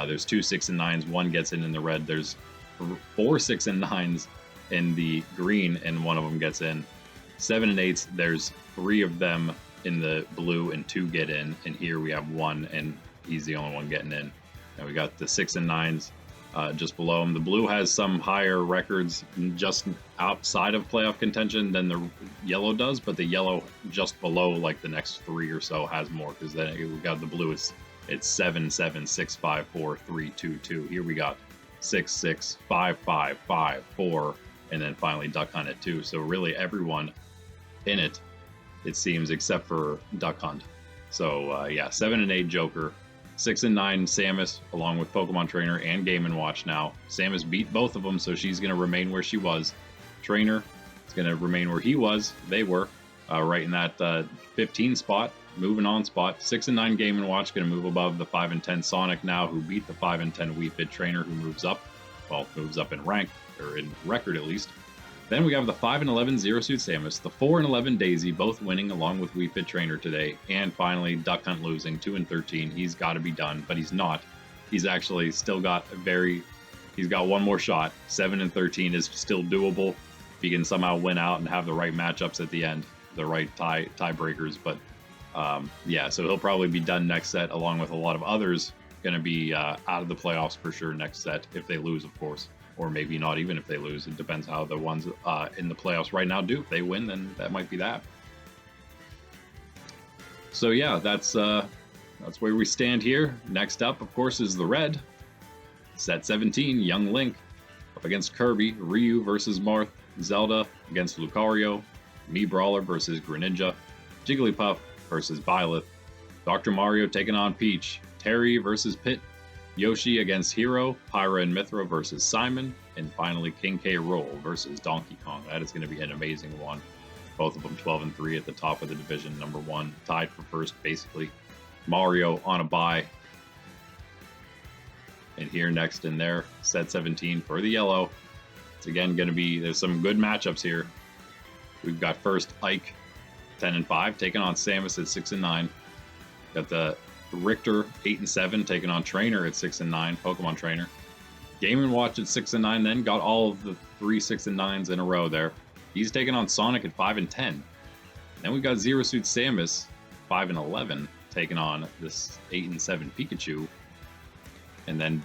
A: There's 2 6 and 9s, one gets in the red. There's 4 6 and 9s in the green, and one of them gets in. 7 and 8s, there's 3 of them in the blue and 2 get in. And here we have 1, and he's the only one getting in. And we got the 6 and 9s just below him. The blue has some higher records just outside of playoff contention than the yellow does, but the yellow just below, like the next 3 or so, has more, because then we got the blue. It's 7 7 6 5 4 3 2 2. Here we got 6 6 5 5 5 4, and then finally Duck Hunt at 2. So really everyone in it seems, except for Duck Hunt. So yeah, 7 and 8 Joker, 6 and 9 Samus, along with Pokemon Trainer and Game & Watch now. Samus beat both of them, so she's going to remain where she was. Trainer is going to remain where he was. They were right in that 15 spot. Moving on spot. 6 and 9 Game & Watch going to move above the 5 and 10 Sonic now, who beat the 5 and 10 Wii Fit Trainer, who moves up. Well, moves up in rank, or in record at least. Then we have the 5 and 11 Zero Suit Samus, the 4 and 11 Daisy, both winning along with Wii Fit Trainer today. And finally, Duck Hunt losing, 2 and 13. He's got to be done, but he's not. He's actually still got he's got one more shot. 7 and 13 is still doable if he can somehow win out and have the right matchups at the end, the right tiebreakers. But yeah, so he'll probably be done next set, along with a lot of others going to be out of the playoffs for sure next set, if they lose, of course. Or maybe not even if they lose. It depends how the ones in the playoffs right now do. If they win, then that might be that. So yeah, that's where we stand here. Next up, of course, is the red. Set 17, Young Link up against Kirby. Ryu versus Marth. Zelda against Lucario. Me Brawler versus Greninja. Jigglypuff versus Byleth. Dr. Mario taking on Peach. Terry versus Pit. Yoshi against Hero. Pyra and Mithra versus Simon. And finally, King K. Rool versus Donkey Kong. That is going to be an amazing one. Both of them 12 and 3 at the top of the division. Number 1, tied for first, basically. Mario on a bye. And here next in there, set 17 for the yellow. It's again going to be, there's some good matchups here. We've got first Ike, 10 and 5, taking on Samus at 6 and 9. Got the Richter, 8 and 7, taking on Trainer at 6 and 9, Pokemon Trainer. Game & Watch at 6 and 9, then got all of the 3 6 and 9s in a row there. He's taking on Sonic at 5 and 10. Then we've got Zero Suit Samus, 5 and 11, taking on this 8 and 7 Pikachu. And then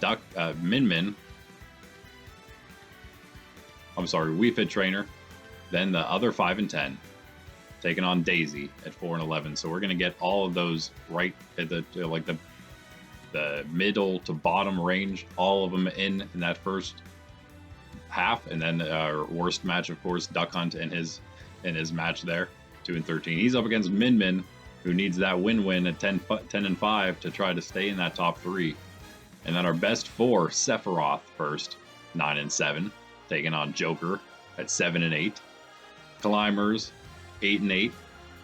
A: Min, I'm sorry, Wii Fit Trainer. Then the other 5 and 10, taking on Daisy at 4 and 11. So we're going to get all of those right at the middle to bottom range, all of them in that first half. And then our worst match, of course, Duck Hunt in his match there, 2 and 13. He's up against Min, who needs that win-win at 10 and 5 to try to stay in that top 3. And then our best 4, Sephiroth first, 9 and 7, taking on Joker at 7 and 8. Climbers, 8 and 8,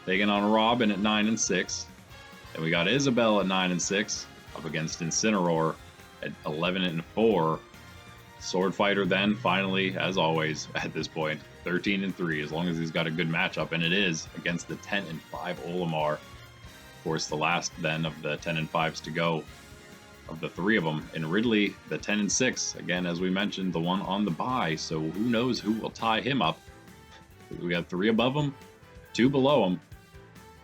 A: taking on Robin at 9 and 6. Then we got Isabelle at 9 and 6, up against Incineroar at 11 and 4. Sword Fighter then finally, as always, at this point, 13-3, as long as he's got a good matchup, and it is against the 10-5 Olimar. Of course, the last then of the 10-5s to go of the three of them. And Ridley, the 10-6, again, as we mentioned, the one on the bye. So who knows who will tie him up? We got 3 above him, 2 below him.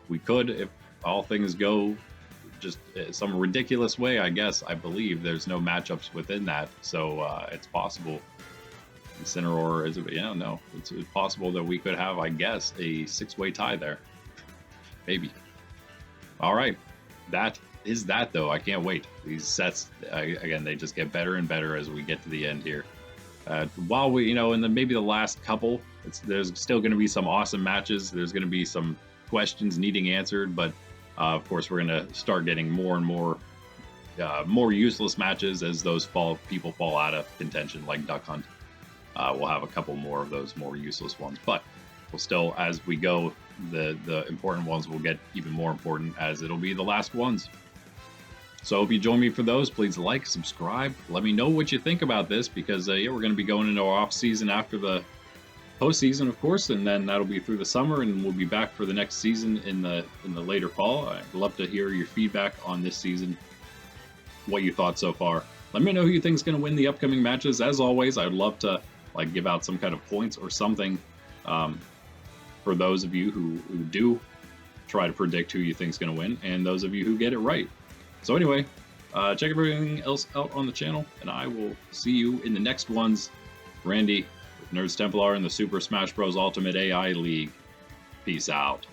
A: We could, if all things go just some ridiculous way, I guess. I believe there's no matchups within that, so it's possible. Incineroar is, yeah, no, it's possible that we could have, I guess, a 6-way tie there, maybe. All right, that is that though. I can't wait. These sets, again, they just get better and better as we get to the end here. While we, and then maybe the last couple, there's still going to be some awesome matches. There's going to be some questions needing answered, but of course, we're going to start getting more and more useless matches as those people fall out of contention, like Duck Hunt. We'll have a couple more of those more useless ones, but we'll still, as we go, the important ones will get even more important as it'll be the last ones. So if you join me for those, please like, subscribe. Let me know what you think about this, because yeah, we're going to be going into our off season after the postseason, of course, and then that'll be through the summer, and we'll be back for the next season in the later fall. I'd love to hear your feedback on this season, what you thought so far. Let me know who you think is going to win the upcoming matches. As always, I'd love to give out some kind of points or something for those of you who do try to predict who you think is going to win, and those of you who get it right. So anyway, check everything else out on the channel, and I will see you in the next ones. Randy, Nerds Templar in the Super Smash Bros. Ultimate AI League. Peace out.